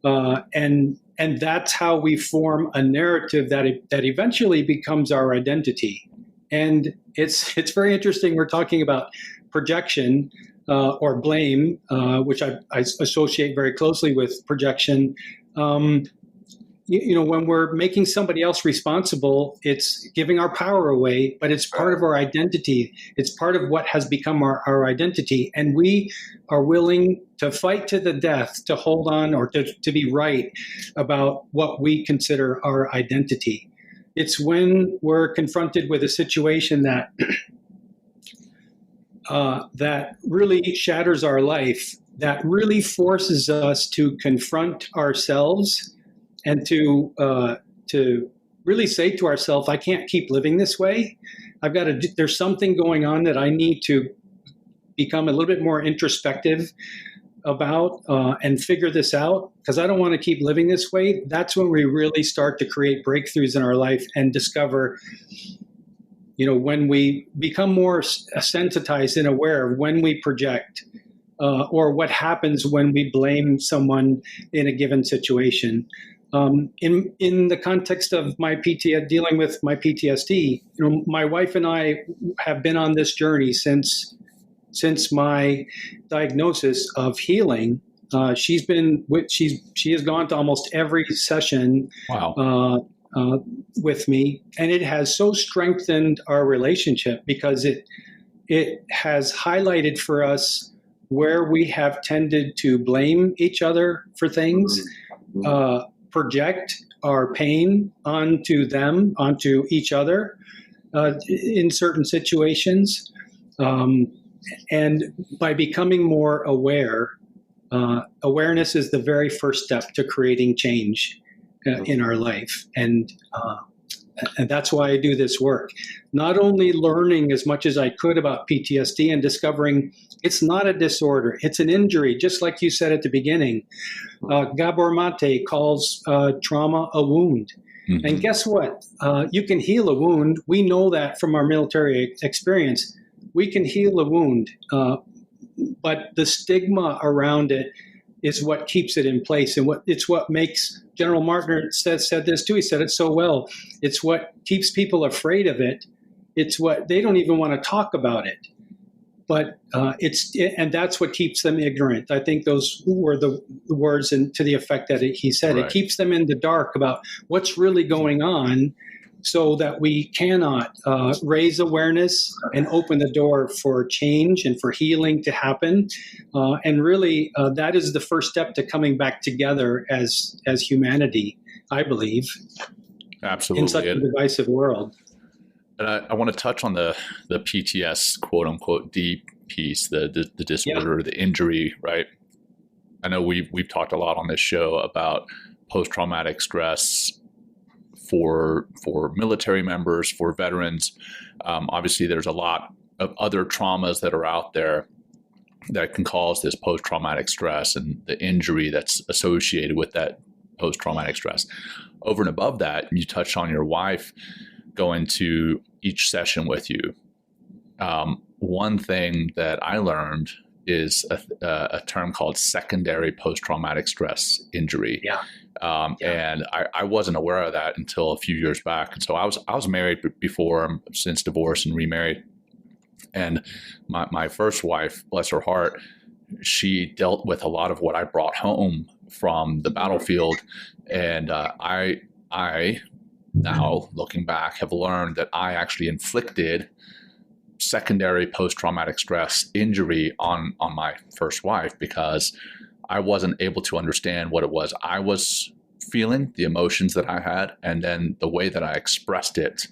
[SPEAKER 3] And that's how we form a narrative that eventually becomes our identity. And it's very interesting. We're talking about projection or blame, which I associate very closely with projection. When we're making somebody else responsible, it's giving our power away, but it's part of our identity. It's part of what has become our identity. And we are willing to fight to the death to hold on or to be right about what we consider our identity. It's when we're confronted with a situation that that really shatters our life, that really forces us to confront ourselves and to really say to ourselves, I can't keep living this way. There's something going on that I need to become a little bit more introspective about and figure this out, because I don't want to keep living this way. That's when we really start to create breakthroughs in our life and discover, when we become more sensitized and aware of when we project or what happens when we blame someone in a given situation. In the context of my dealing with my PTSD, my wife and I have been on this journey since my diagnosis of healing. She has gone to almost every session. Wow. With me, and it has so strengthened our relationship because it has highlighted for us where we have tended to blame each other for things, project our pain onto each other in certain situations, and by becoming more aware, awareness is the very first step to creating change in our life. And that's why I do this work. Not only learning as much as I could about PTSD and discovering it's not a disorder, it's an injury, just like you said at the beginning. Gabor Mate calls trauma a wound. Mm-hmm. And guess what? You can heal a wound. We know that from our military experience. We can heal a wound, but the stigma around it is what keeps it in place, and it's what makes General Martin said this too. He said it so well. It's what keeps people afraid of it. It's what they don't even want to talk about it. But and that's what keeps them ignorant. I think those were the words to the effect that he said. Right. It keeps them in the dark about what's really going on, so that we cannot raise awareness and open the door for change and for healing to happen. And really, that is the first step to coming back together as humanity, I believe.
[SPEAKER 1] Absolutely.
[SPEAKER 3] In such a divisive world.
[SPEAKER 1] And I want to touch on the PTS, quote unquote, D piece, the disorder, the injury, right? I know we've talked a lot on this show about post-traumatic stress for military members, for veterans. Obviously, there's a lot of other traumas that are out there that can cause this post-traumatic stress and the injury that's associated with that post-traumatic stress. Over and above that, you touched on your wife going to each session with you. One thing that I learned is a term called secondary post-traumatic stress injury. And I wasn't aware of that until a few years back. And so I was married before, since divorced and remarried. And my first wife, bless her heart, she dealt with a lot of what I brought home from the battlefield. And I now, looking back, have learned that I actually inflicted secondary post-traumatic stress injury on my first wife, because I wasn't able to understand what it was I was feeling, the emotions that I had, and then the way that I expressed it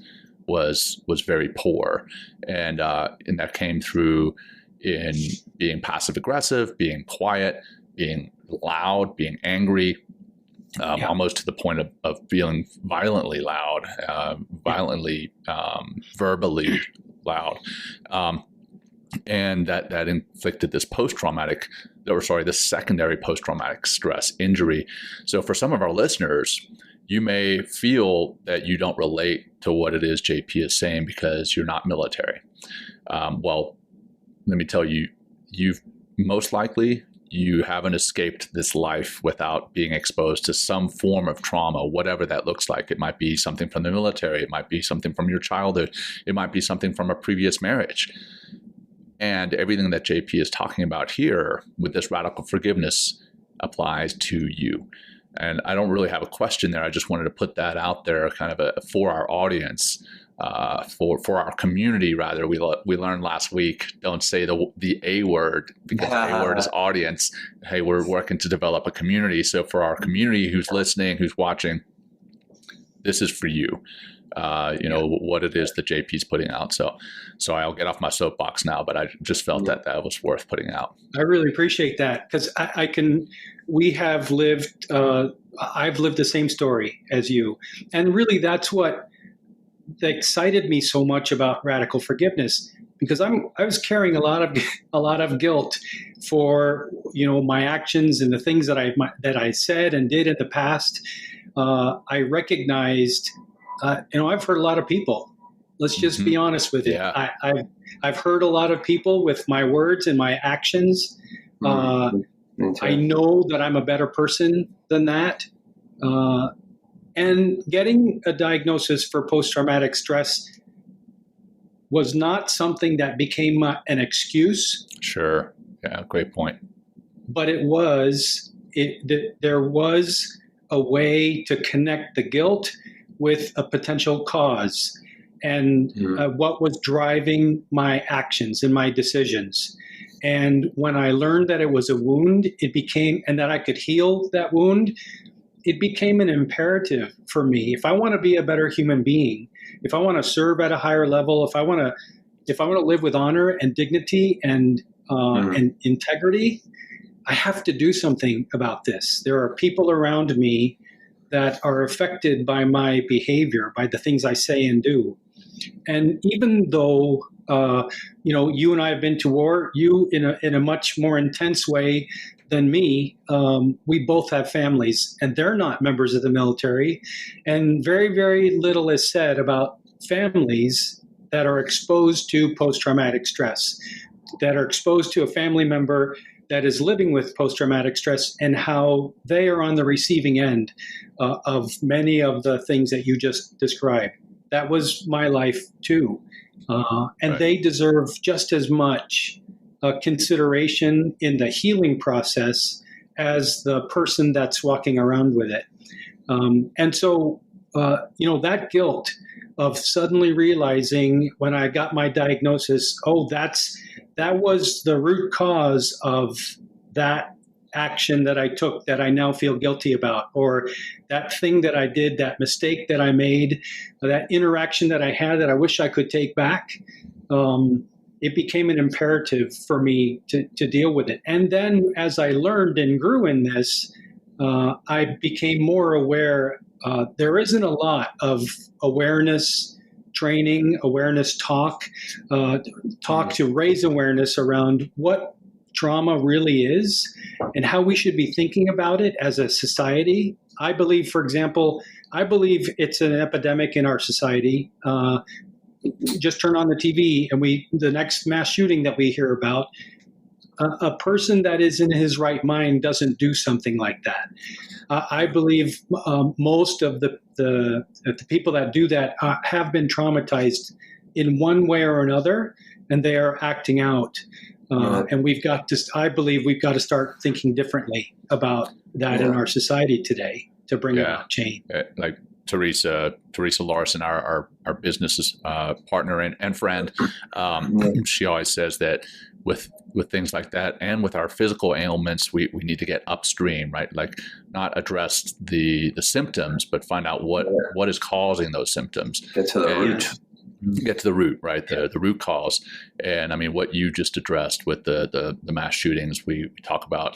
[SPEAKER 1] was very poor. And that came through in being passive aggressive, being quiet, being loud, being angry, almost to the point of feeling violently loud, violently verbally loud. And that inflicted this this secondary post-traumatic stress injury. So for some of our listeners, you may feel that you don't relate to what it is JP is saying because you're not military. Well, let me tell you, you've most likely, you haven't escaped this life without being exposed to some form of trauma, whatever that looks like. It might be something from the military. It might be something from your childhood. It might be something from a previous marriage. And everything that JP is talking about here with this radical forgiveness applies to you. And I don't really have a question there. I just wanted to put that out there kind of for our audience, for our community, rather. We learned last week, don't say the A word, because A word is audience. Hey, we're working to develop a community. So for our community who's listening, who's watching, this is for you. What it is that JP's putting out. So I'll get off my soapbox now, but I just felt that was worth putting out.
[SPEAKER 3] I really appreciate that, because I've lived the same story as you. And really that's what excited me so much about radical forgiveness, because I was carrying a lot of guilt for, my actions and the things that I said and did in the past. I recognized, I've hurt a lot of people. Let's just be honest with it. Yeah. I've hurt a lot of people with my words and my actions. I know that I'm a better person than that. And getting a diagnosis for post-traumatic stress was not something that became an excuse.
[SPEAKER 1] Sure. Yeah, great point.
[SPEAKER 3] But there was a way to connect the guilt with a potential cause and what was driving my actions and my decisions. And when I learned that it was a wound, and that I could heal that wound, it became an imperative for me. If I want to be a better human being, if I want to serve at a higher level, if I want to live with honor and dignity and integrity, I have to do something about this. There are people around me that are affected by my behavior, by the things I say and do. And even though, you and I have been to war, you in a much more intense way than me, we both have families, and they're not members of the military. And very, very little is said about families that are exposed to post-traumatic stress, that are exposed to a family member that is living with post-traumatic stress, and how they are on the receiving end of many of the things that you just described. That was my life too. And right. They deserve just as much consideration in the healing process as the person that's walking around with it. And so, that guilt of suddenly realizing when I got my diagnosis, that was the root cause of that action that I took that I now feel guilty about, or that thing that I did, that mistake that I made, that interaction that I had that I wish I could take back. It became an imperative for me to deal with it. And then as I learned and grew in this, I became more aware. There isn't a lot of awareness training, awareness talk to raise awareness around what trauma really is and how we should be thinking about it as a society. I believe, for example, it's an epidemic in our society. Just turn on the TV and the next mass shooting that we hear about, a person that is in his right mind doesn't do something like that. I believe most of the people that do that have been traumatized in one way or another, and they are acting out. And I believe we've got to start thinking differently about that in our society today to bring about change.
[SPEAKER 1] Like Teresa Larson, our business partner and friend, she always says that with things like that and with our physical ailments, we need to get upstream, right? Like not address the symptoms, but find out what is causing those symptoms.
[SPEAKER 2] Get to the root.
[SPEAKER 1] Get to the root, right? The root cause. And I mean, what you just addressed with the mass shootings, we talk about,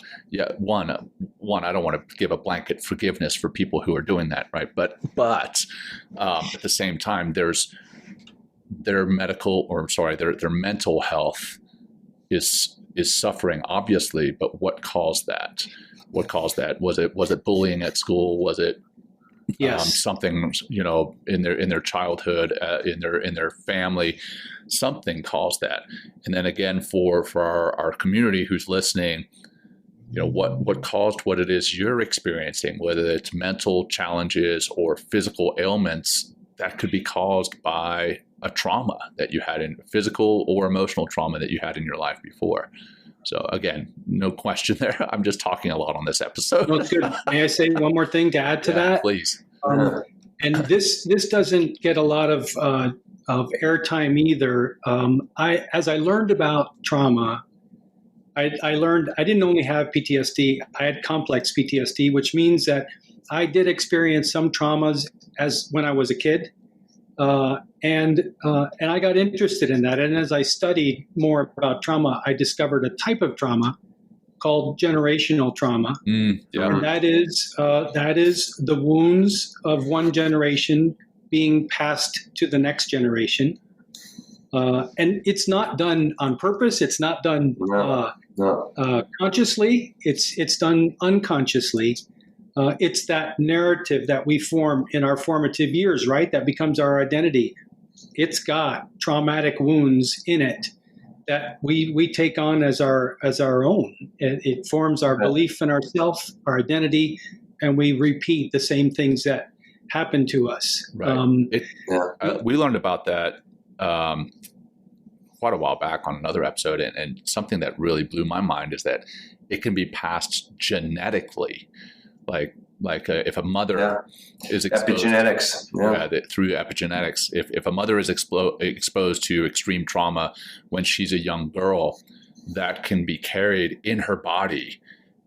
[SPEAKER 1] one, I don't want to give a blanket forgiveness for people who are doing that, right? But at the same time, their mental health is suffering, obviously, but what caused that? Was it bullying at school? Was it something, in their childhood, in their family? Something caused that. And then again, for our community who's listening, what caused what it is you're experiencing, whether it's mental challenges or physical ailments, that could be caused by a trauma that you had, in physical or emotional trauma that you had in your life before. So again, no question there. I'm just talking a lot on this episode.
[SPEAKER 3] Well, good. May I say one more thing to add to that?
[SPEAKER 1] Please.
[SPEAKER 3] And this doesn't get a lot of airtime either. As I learned about trauma, I learned I didn't only have PTSD. I had complex PTSD, which means that I did experience some traumas when I was a kid. And I got interested in that. And as I studied more about trauma, I discovered a type of trauma called generational trauma. And that is the wounds of one generation being passed to the next generation. And it's not done on purpose. It's not done consciously. It's done unconsciously. It's that narrative that we form in our formative years, right? That becomes our identity. It's got traumatic wounds in it that we take on as our own. It forms our belief in ourself, our identity, and we repeat the same things that happen to us.
[SPEAKER 1] Right. We learned about that quite a while back on another episode, and something that really blew my mind is that it can be passed genetically. Like if a mother is exposed, epigenetics, through epigenetics, if a mother is exposed to extreme trauma when she's a young girl, that can be carried in her body,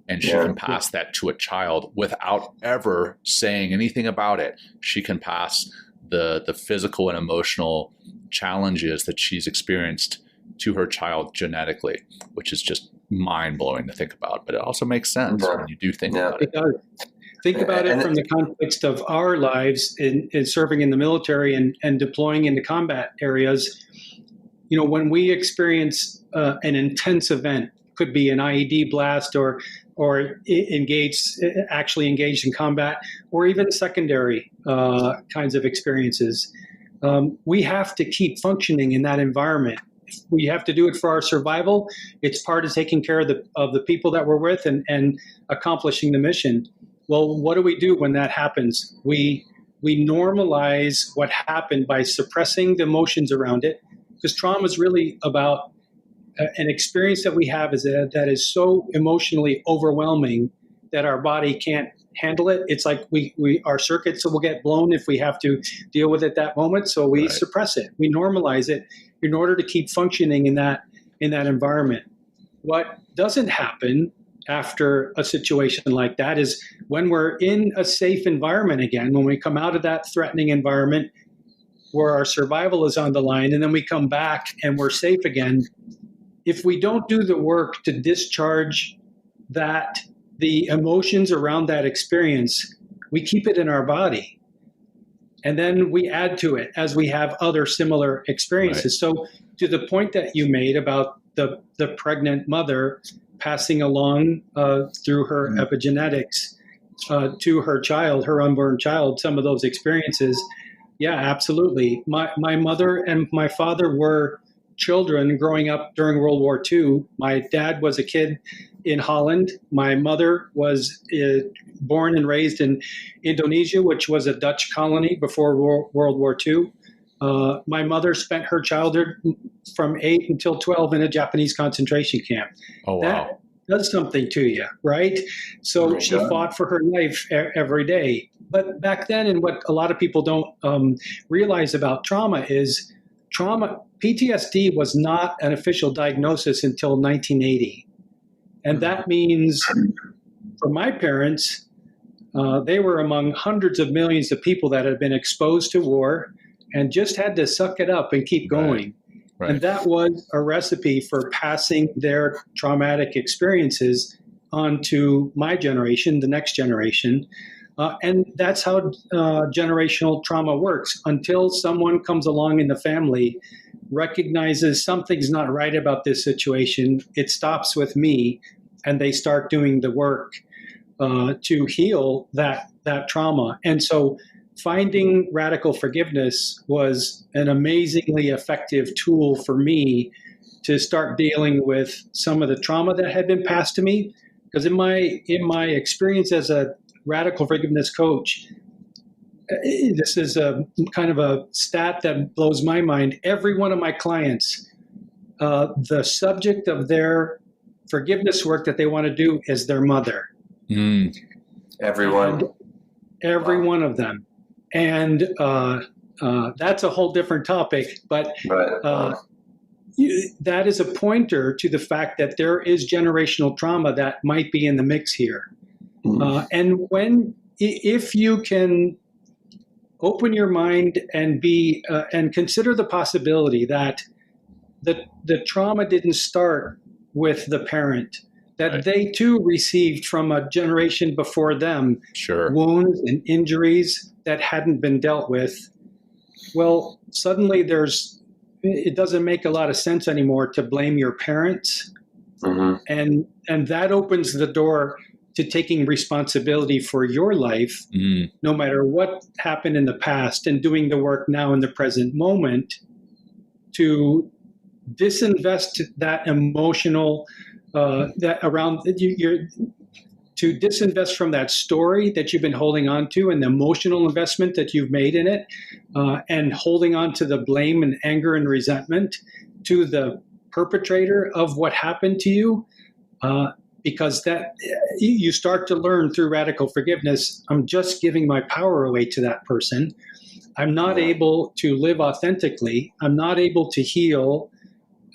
[SPEAKER 1] and she can pass that to a child without ever saying anything about it. She can pass the physical and emotional challenges that she's experienced to her child genetically, which is just mind-blowing to think about, but it also makes sense when you do think about it.
[SPEAKER 3] It does. Think about it from the context of our lives in serving in the military and deploying into combat areas. When we experience an intense event, could be an IED blast or actually engaged in combat, or even secondary kinds of experiences, we have to keep functioning in that environment. We have to do it for our survival. It's part of taking care of the people that we're with and accomplishing the mission. Well, what do we do when that happens? We normalize what happened by suppressing the emotions around it, because trauma is really about an experience that we have that is so emotionally overwhelming that our body can't handle it. It's like our circuits will get blown if we have to deal with it that moment. So we suppress it. We normalize it in order to keep functioning in that environment. What doesn't happen after a situation like that is when we're in a safe environment again, when we come out of that threatening environment where our survival is on the line, and then we come back and we're safe again, if we don't do the work to discharge the emotions around that experience, we keep it in our body. And then we add to it as we have other similar experiences.
[SPEAKER 1] Right.
[SPEAKER 3] So to the point that you made about the pregnant mother passing along through her epigenetics to her child, her unborn child, some of those experiences, yeah, absolutely. My mother and my father were children growing up during World War II. My dad was a kid in Holland. My mother was born and raised in Indonesia, which was a Dutch colony before World War II. My mother spent her childhood from 8 until 12 in a Japanese concentration camp.
[SPEAKER 1] Oh, wow.
[SPEAKER 3] That does something to you, right? So she fought for her life every day. But back then, and what a lot of people don't realize about trauma is PTSD was not an official diagnosis until 1980. And that means for my parents, they were among hundreds of millions of people that had been exposed to war and just had to suck it up and keep going. Right. And that was a recipe for passing their traumatic experiences onto my generation, the next generation. And that's how generational trauma works. Until someone comes along in the family, recognizes something's not right about this situation, it stops with me, and they start doing the work to heal that trauma. And so finding radical forgiveness was an amazingly effective tool for me to start dealing with some of the trauma that had been passed to me. Because in my experience as a radical forgiveness coach, this is a kind of a stat that blows my mind. Every one of my clients, the subject of their forgiveness work that they want to do is their mother.
[SPEAKER 2] Everyone.
[SPEAKER 3] Every one of them. And that's a whole different topic. But that is a pointer to the fact that there is generational trauma that might be in the mix here. And if you can open your mind and be and consider the possibility that the trauma didn't start with the parent, that they too received from a generation before them wounds and injuries that hadn't been dealt with. Well, suddenly it doesn't make a lot of sense anymore to blame your parents. And that opens the door to taking responsibility for your life, no matter what happened in the past, and doing the work now in the present moment to disinvest that emotional, that around you, to disinvest from that story that you've been holding on to and the emotional investment that you've made in it, and holding on to the blame and anger and resentment to the perpetrator of what happened to you. Because that you start to learn through radical forgiveness, I'm just giving my power away to that person. I'm not able to live authentically. I'm not able to heal.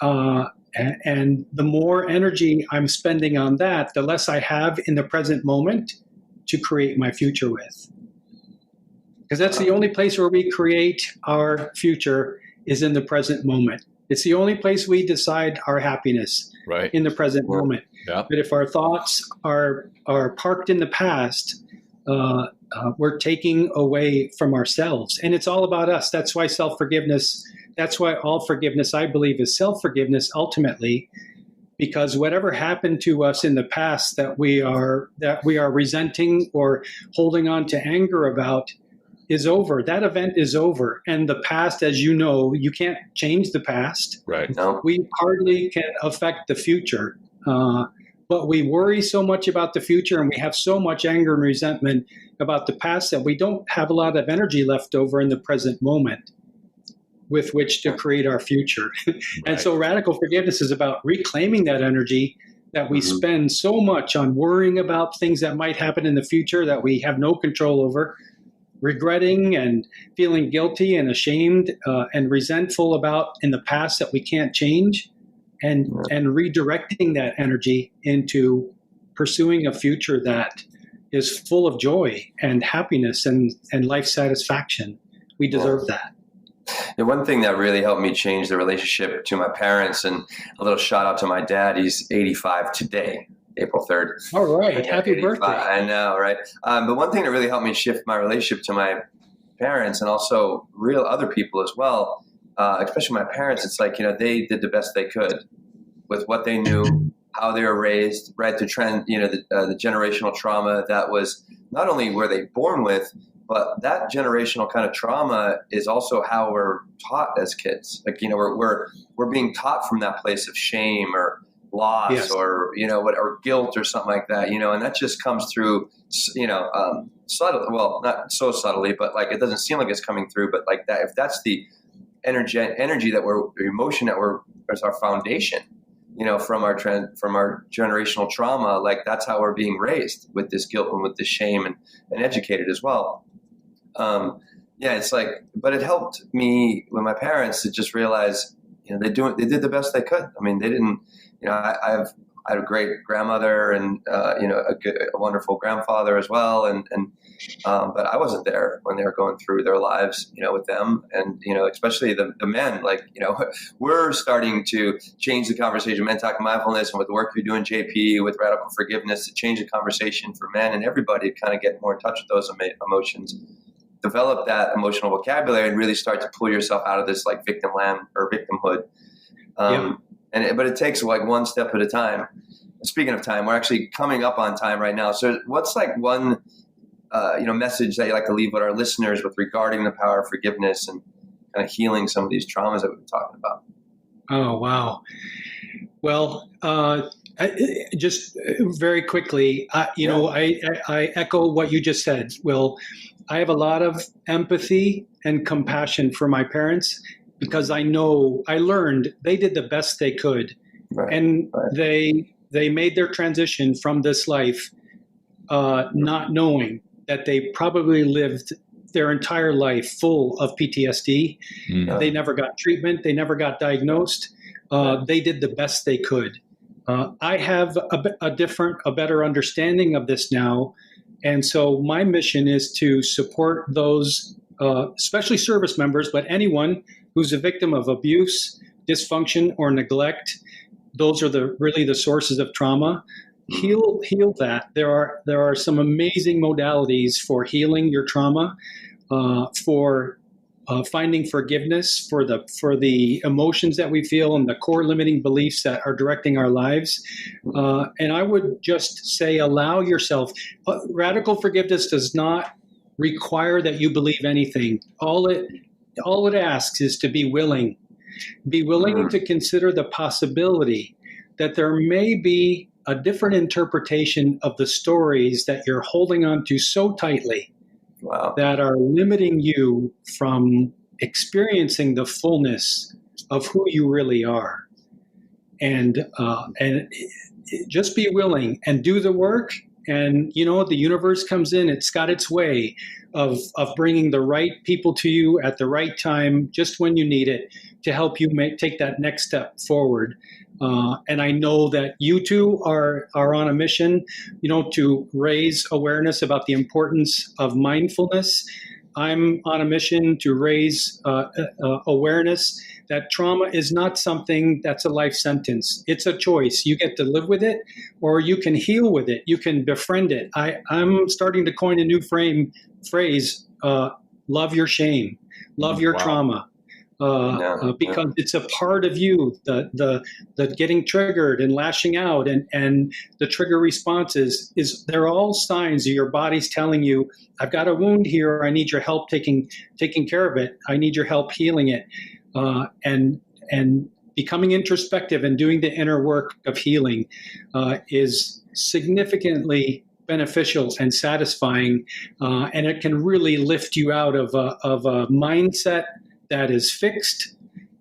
[SPEAKER 3] And the more energy I'm spending on that, the less I have in the present moment to create my future with. Because that's the only place where we create our future is in the present moment. It's the only place we decide our happiness, in the present moment. But if our thoughts are parked in the past, we're taking away from ourselves. And it's all about us. That's why self-forgiveness, that's why all forgiveness, I believe, is self-forgiveness ultimately, because whatever happened to us in the past that we are resenting or holding on to anger about is over. That event is over. And the past, as you know, you can't change the past.
[SPEAKER 2] No.
[SPEAKER 3] We hardly can affect the future. But we worry so much about the future, and we have so much anger and resentment about the past that we don't have a lot of energy left over in the present moment with which to create our future. And so radical forgiveness is about reclaiming that energy that we spend so much on worrying about things that might happen in the future that we have no control over, regretting and feeling guilty and ashamed and resentful about in the past that we can't change, and redirecting that energy into pursuing a future that is full of joy and happiness and life satisfaction. We deserve that.
[SPEAKER 2] And one thing that really helped me change the relationship to my parents, and a little shout out to my dad, he's 85 today. April 3rd.
[SPEAKER 3] All right. Happy
[SPEAKER 2] 85.
[SPEAKER 3] birthday.
[SPEAKER 2] I know, right? But one thing that really helped me shift my relationship to my parents and also real other people as well, especially my parents, it's like, they did the best they could with what they knew, how they were raised, right? The generational trauma that was not only were they born with, but that generational kind of trauma is also how we're taught as kids. Like, we're being taught from that place of shame or loss,
[SPEAKER 3] Yes.
[SPEAKER 2] or, or guilt or something like that, and that just comes through, subtly. Well, not so subtly, but like, it doesn't seem like it's coming through, but like that, if that's the energy that emotion that as our foundation, from our generational trauma, like that's how we're being raised, with this guilt and with this shame, and educated as well. It's like, but it helped me with my parents to just realize, they did the best they could. I mean, they didn't, I had a great grandmother and, a wonderful grandfather as well. But I wasn't there when they were going through their lives, with them. And, especially the men, like, we're starting to change the conversation, Men Talk Mindfulness, and with the work you're doing, JP, with Radical Forgiveness, to change the conversation for men and everybody to kind of get more in touch with those emotions, develop that emotional vocabulary, and really start to pull yourself out of this like victimland or victimhood. But it takes like one step at a time. Speaking of time, we're actually coming up on time right now. So what's like one, message that you like to leave with our listeners with regarding the power of forgiveness and kind of healing some of these traumas that we've been talking about?
[SPEAKER 3] Oh, wow. Well, just very quickly, I echo what you just said. Will, I have a lot of empathy and compassion for my parents, because I learned they did the best they could.
[SPEAKER 2] Right.
[SPEAKER 3] And they made their transition from this life not knowing that they probably lived their entire life full of PTSD.
[SPEAKER 1] Mm.
[SPEAKER 3] They never got treatment. They never got diagnosed. They did the best they could. I have a better understanding of this now. And so my mission is to support those, especially service members, but anyone who's a victim of abuse, dysfunction, or neglect. Those are really the sources of trauma. Heal that. There are some amazing modalities for healing your trauma, for finding forgiveness for the emotions that we feel and the core limiting beliefs that are directing our lives. And I would just say, allow yourself. Radical forgiveness does not require that you believe anything. All it asks is to be willing. Be willing to consider the possibility that there may be a different interpretation of the stories that you're holding on to so tightly.
[SPEAKER 2] Wow.
[SPEAKER 3] That are limiting you from experiencing the fullness of who you really are. And just be willing and do the work. And, the universe comes in. It's got its way of bringing the right people to you at the right time, just when you need it, to help you take that next step forward. And I know that you two are on a mission, to raise awareness about the importance of mindfulness. I'm on a mission to raise awareness that trauma is not something that's a life sentence. It's a choice. You get to live with it, or you can heal with it. You can befriend it. I'm starting to coin a new phrase, love your shame, love your trauma. Because it's a part of you, the getting triggered and lashing out and the trigger responses they're all signs of your body's telling you, I've got a wound here. I need your help taking care of it. I need your help healing it. And becoming introspective and doing the inner work of healing is significantly beneficial and satisfying, and it can really lift you out of a mindset that is fixed,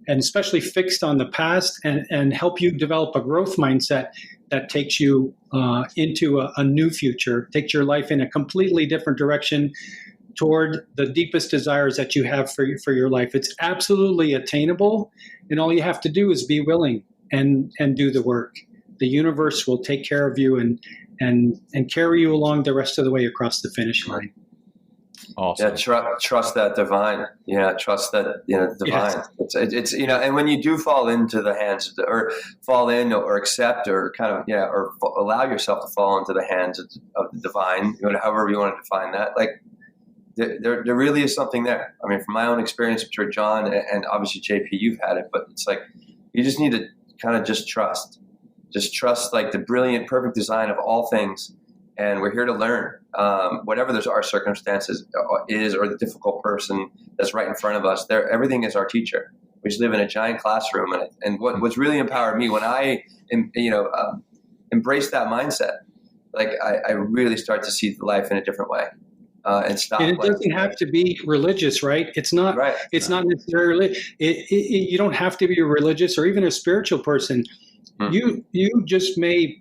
[SPEAKER 3] and especially fixed on the past, and help you develop a growth mindset that takes you into a new future, takes your life in a completely different direction toward the deepest desires that you have for your life. It's absolutely attainable, and all you have to do is be willing and do the work. The universe will take care of you and carry you along the rest of the way across the finish line.
[SPEAKER 1] Awesome.
[SPEAKER 2] Trust that divine. Yeah, trust that divine. Yes. It's and when you do fall into the hands of or fall in or accept or kind of or allow yourself to fall into the hands of the divine, however you want to define that, like there really is something there. I mean, from my own experience, I'm sure John and obviously JP, you've had it, but it's like you just need to kind of just trust like the brilliant, perfect design of all things. And we're here to learn, whatever our circumstances is, or the difficult person that's right in front of us. Everything is our teacher. We just live in a giant classroom, and what's really empowered me when I, embrace that mindset, like I really start to see life in a different way, and stop.
[SPEAKER 3] And it doesn't have to be religious, right? It's not. Right. It's not necessarily. You don't have to be a religious or even a spiritual person. You just may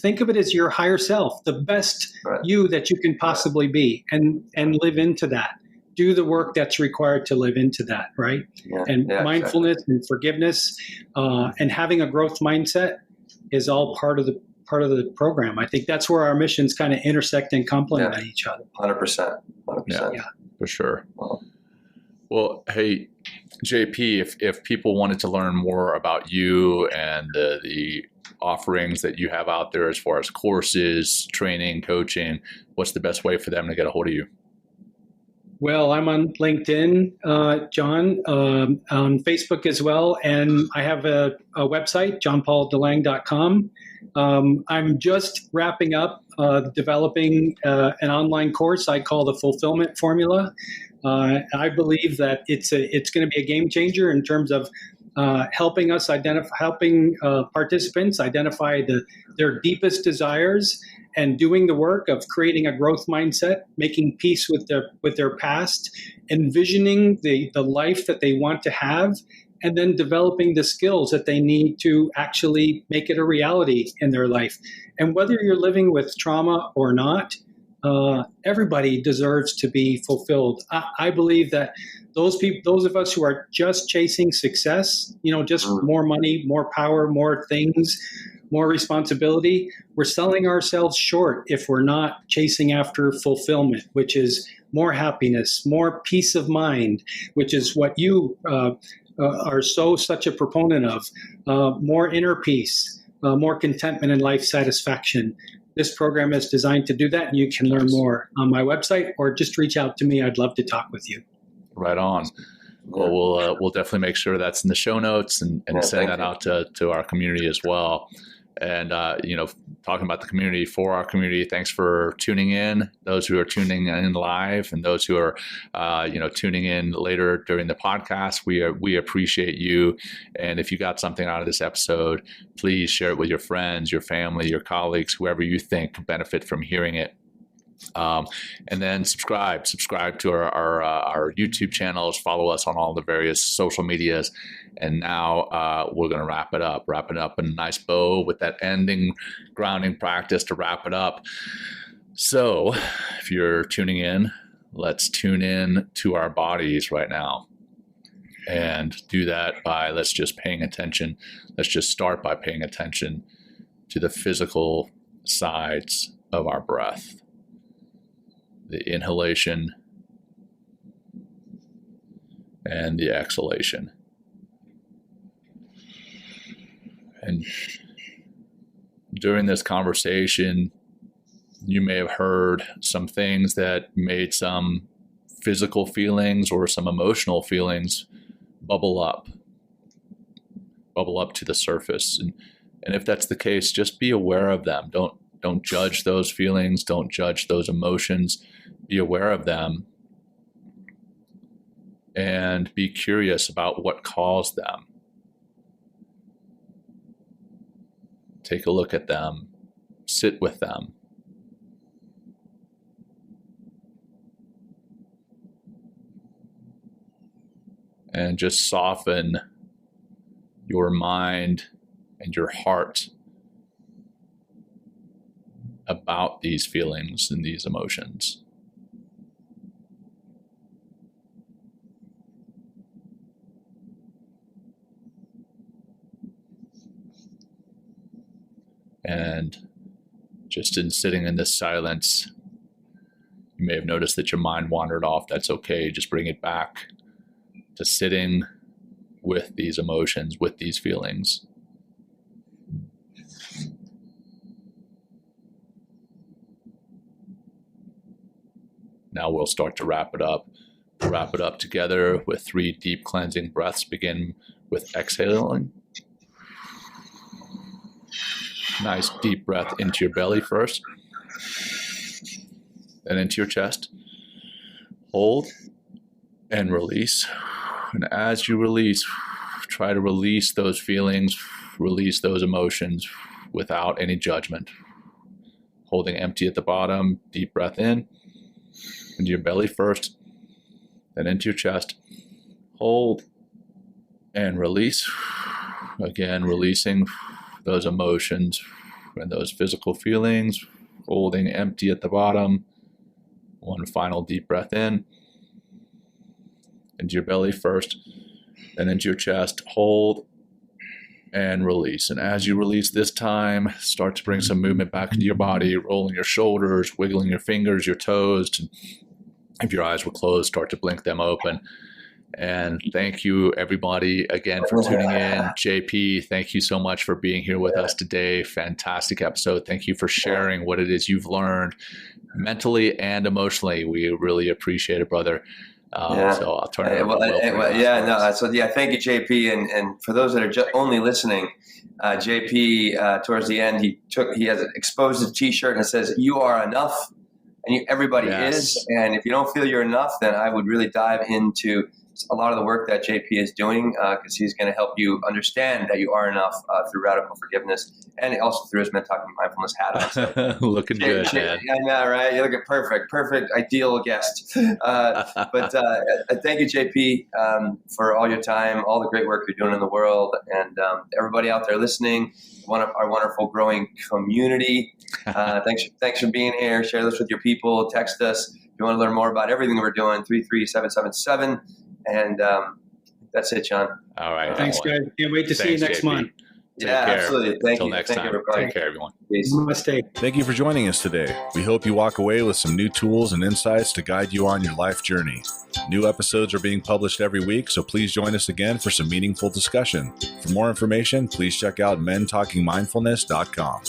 [SPEAKER 3] think of it as your higher self, the best you that you can possibly be, and live into that. Do the work that's required to live into that, right? Yeah, and mindfulness and forgiveness and having a growth mindset is all part of the program. I think that's where our missions kind of intersect and complement each other.
[SPEAKER 2] 100%.
[SPEAKER 1] Yeah, for sure. Well, hey, JP, if people wanted to learn more about you and the offerings that you have out there as far as courses, training, coaching, what's the best way for them to get a hold of you?
[SPEAKER 3] Well, I'm on LinkedIn, John, on Facebook as well, and I have a website, johnpauldelange.com. I'm just wrapping up developing an online course I call the Fulfillment Formula. I believe that it's going to be a game changer in terms of helping participants identify their deepest desires and doing the work of creating a growth mindset, making peace with their past, envisioning the life that they want to have, and then developing the skills that they need to actually make it a reality in their life. And whether you're living with trauma or not, everybody deserves to be fulfilled. I believe that those of us who are just chasing success, just more money, more power, more things, more responsibility, we're selling ourselves short if we're not chasing after fulfillment, which is more happiness, more peace of mind, which is what you are such a proponent of, more inner peace, more contentment and life satisfaction. This program is designed to do that, and you can learn more on my website or just reach out to me. I'd love to talk with you.
[SPEAKER 1] Right on. Well, we'll definitely make sure that's in the show notes and send that out to our community as well. And, talking about the community, for our community, thanks for tuning in, those who are tuning in live and those who are, tuning in later during the podcast. We appreciate you. And if you got something out of this episode, please share it with your friends, your family, your colleagues, whoever you think could benefit from hearing it. And then subscribe to our YouTube channels, follow us on all the various social medias. And now we're going to wrap it up in a nice bow with that ending grounding practice to wrap it up. So if you're tuning in, let's tune in to our bodies right now and do that by let's just start by paying attention to the physical sides of our breath. The inhalation and the exhalation. And during this conversation, you may have heard some things that made some physical feelings or some emotional feelings bubble up to the surface. And if that's the case, just be aware of them. Don't judge those feelings. Don't judge those emotions. Be aware of them and be curious about what caused them. Take a look at them. Sit with them. And just soften your mind and your heart about these feelings and these emotions. And just in sitting in this silence, You may have noticed that your mind wandered off. That's okay. Just bring it back to sitting with these emotions, with these feelings. Now we'll start to wrap it up. Wrap it up together with 3 deep cleansing breaths. Begin with exhaling. Nice deep breath into your belly first, then into your chest. Hold and release. And as you release, try to release those feelings, release those emotions without any judgment. Holding empty at the bottom, deep breath in, into your belly first, then into your chest. Hold and release. Again, releasing those emotions and those physical feelings, holding empty at the bottom. One final deep breath in, into your belly first, then into your chest. Hold and release. And as you release this time, start to bring some movement back into your body, rolling your shoulders, wiggling your fingers, your toes. If your eyes were closed, start to blink them open. And thank you, everybody, again for tuning in. JP, thank you so much for being here with us today. Fantastic episode. Thank you for sharing what it is you've learned mentally and emotionally. We really appreciate it, brother. So I'll turn it over to Will.
[SPEAKER 2] Thank you, JP. And for those that are just only listening, JP, towards the end, he has exposed his T-shirt and it says, "You are enough." And everybody is. And if you don't feel you're enough, then I would really dive into a lot of the work that JP is doing, because he's going to help you understand that you are enough through radical forgiveness and also through his mental mindfulness hat on. So,
[SPEAKER 1] looking good, man.
[SPEAKER 2] I know, right? You're looking perfect, ideal guest. But thank you, JP, for all your time, all the great work you're doing in the world, and everybody out there listening, our wonderful growing community. Thanks for being here. Share this with your people. Text us if you want to learn more about everything that we're doing. 33777. And that's it, John.
[SPEAKER 1] All right.
[SPEAKER 3] Thanks, guys. Can't wait to see you next month.
[SPEAKER 1] Take care.
[SPEAKER 2] Absolutely. Thank you.
[SPEAKER 1] Until next time.
[SPEAKER 2] Everybody.
[SPEAKER 1] Take care, everyone.
[SPEAKER 2] Peace.
[SPEAKER 3] Namaste.
[SPEAKER 4] Thank you for joining us today. We hope you walk away with some new tools and insights to guide you on your life journey. New episodes are being published every week, so please join us again for some meaningful discussion. For more information, please check out mentalkingmindfulness.com.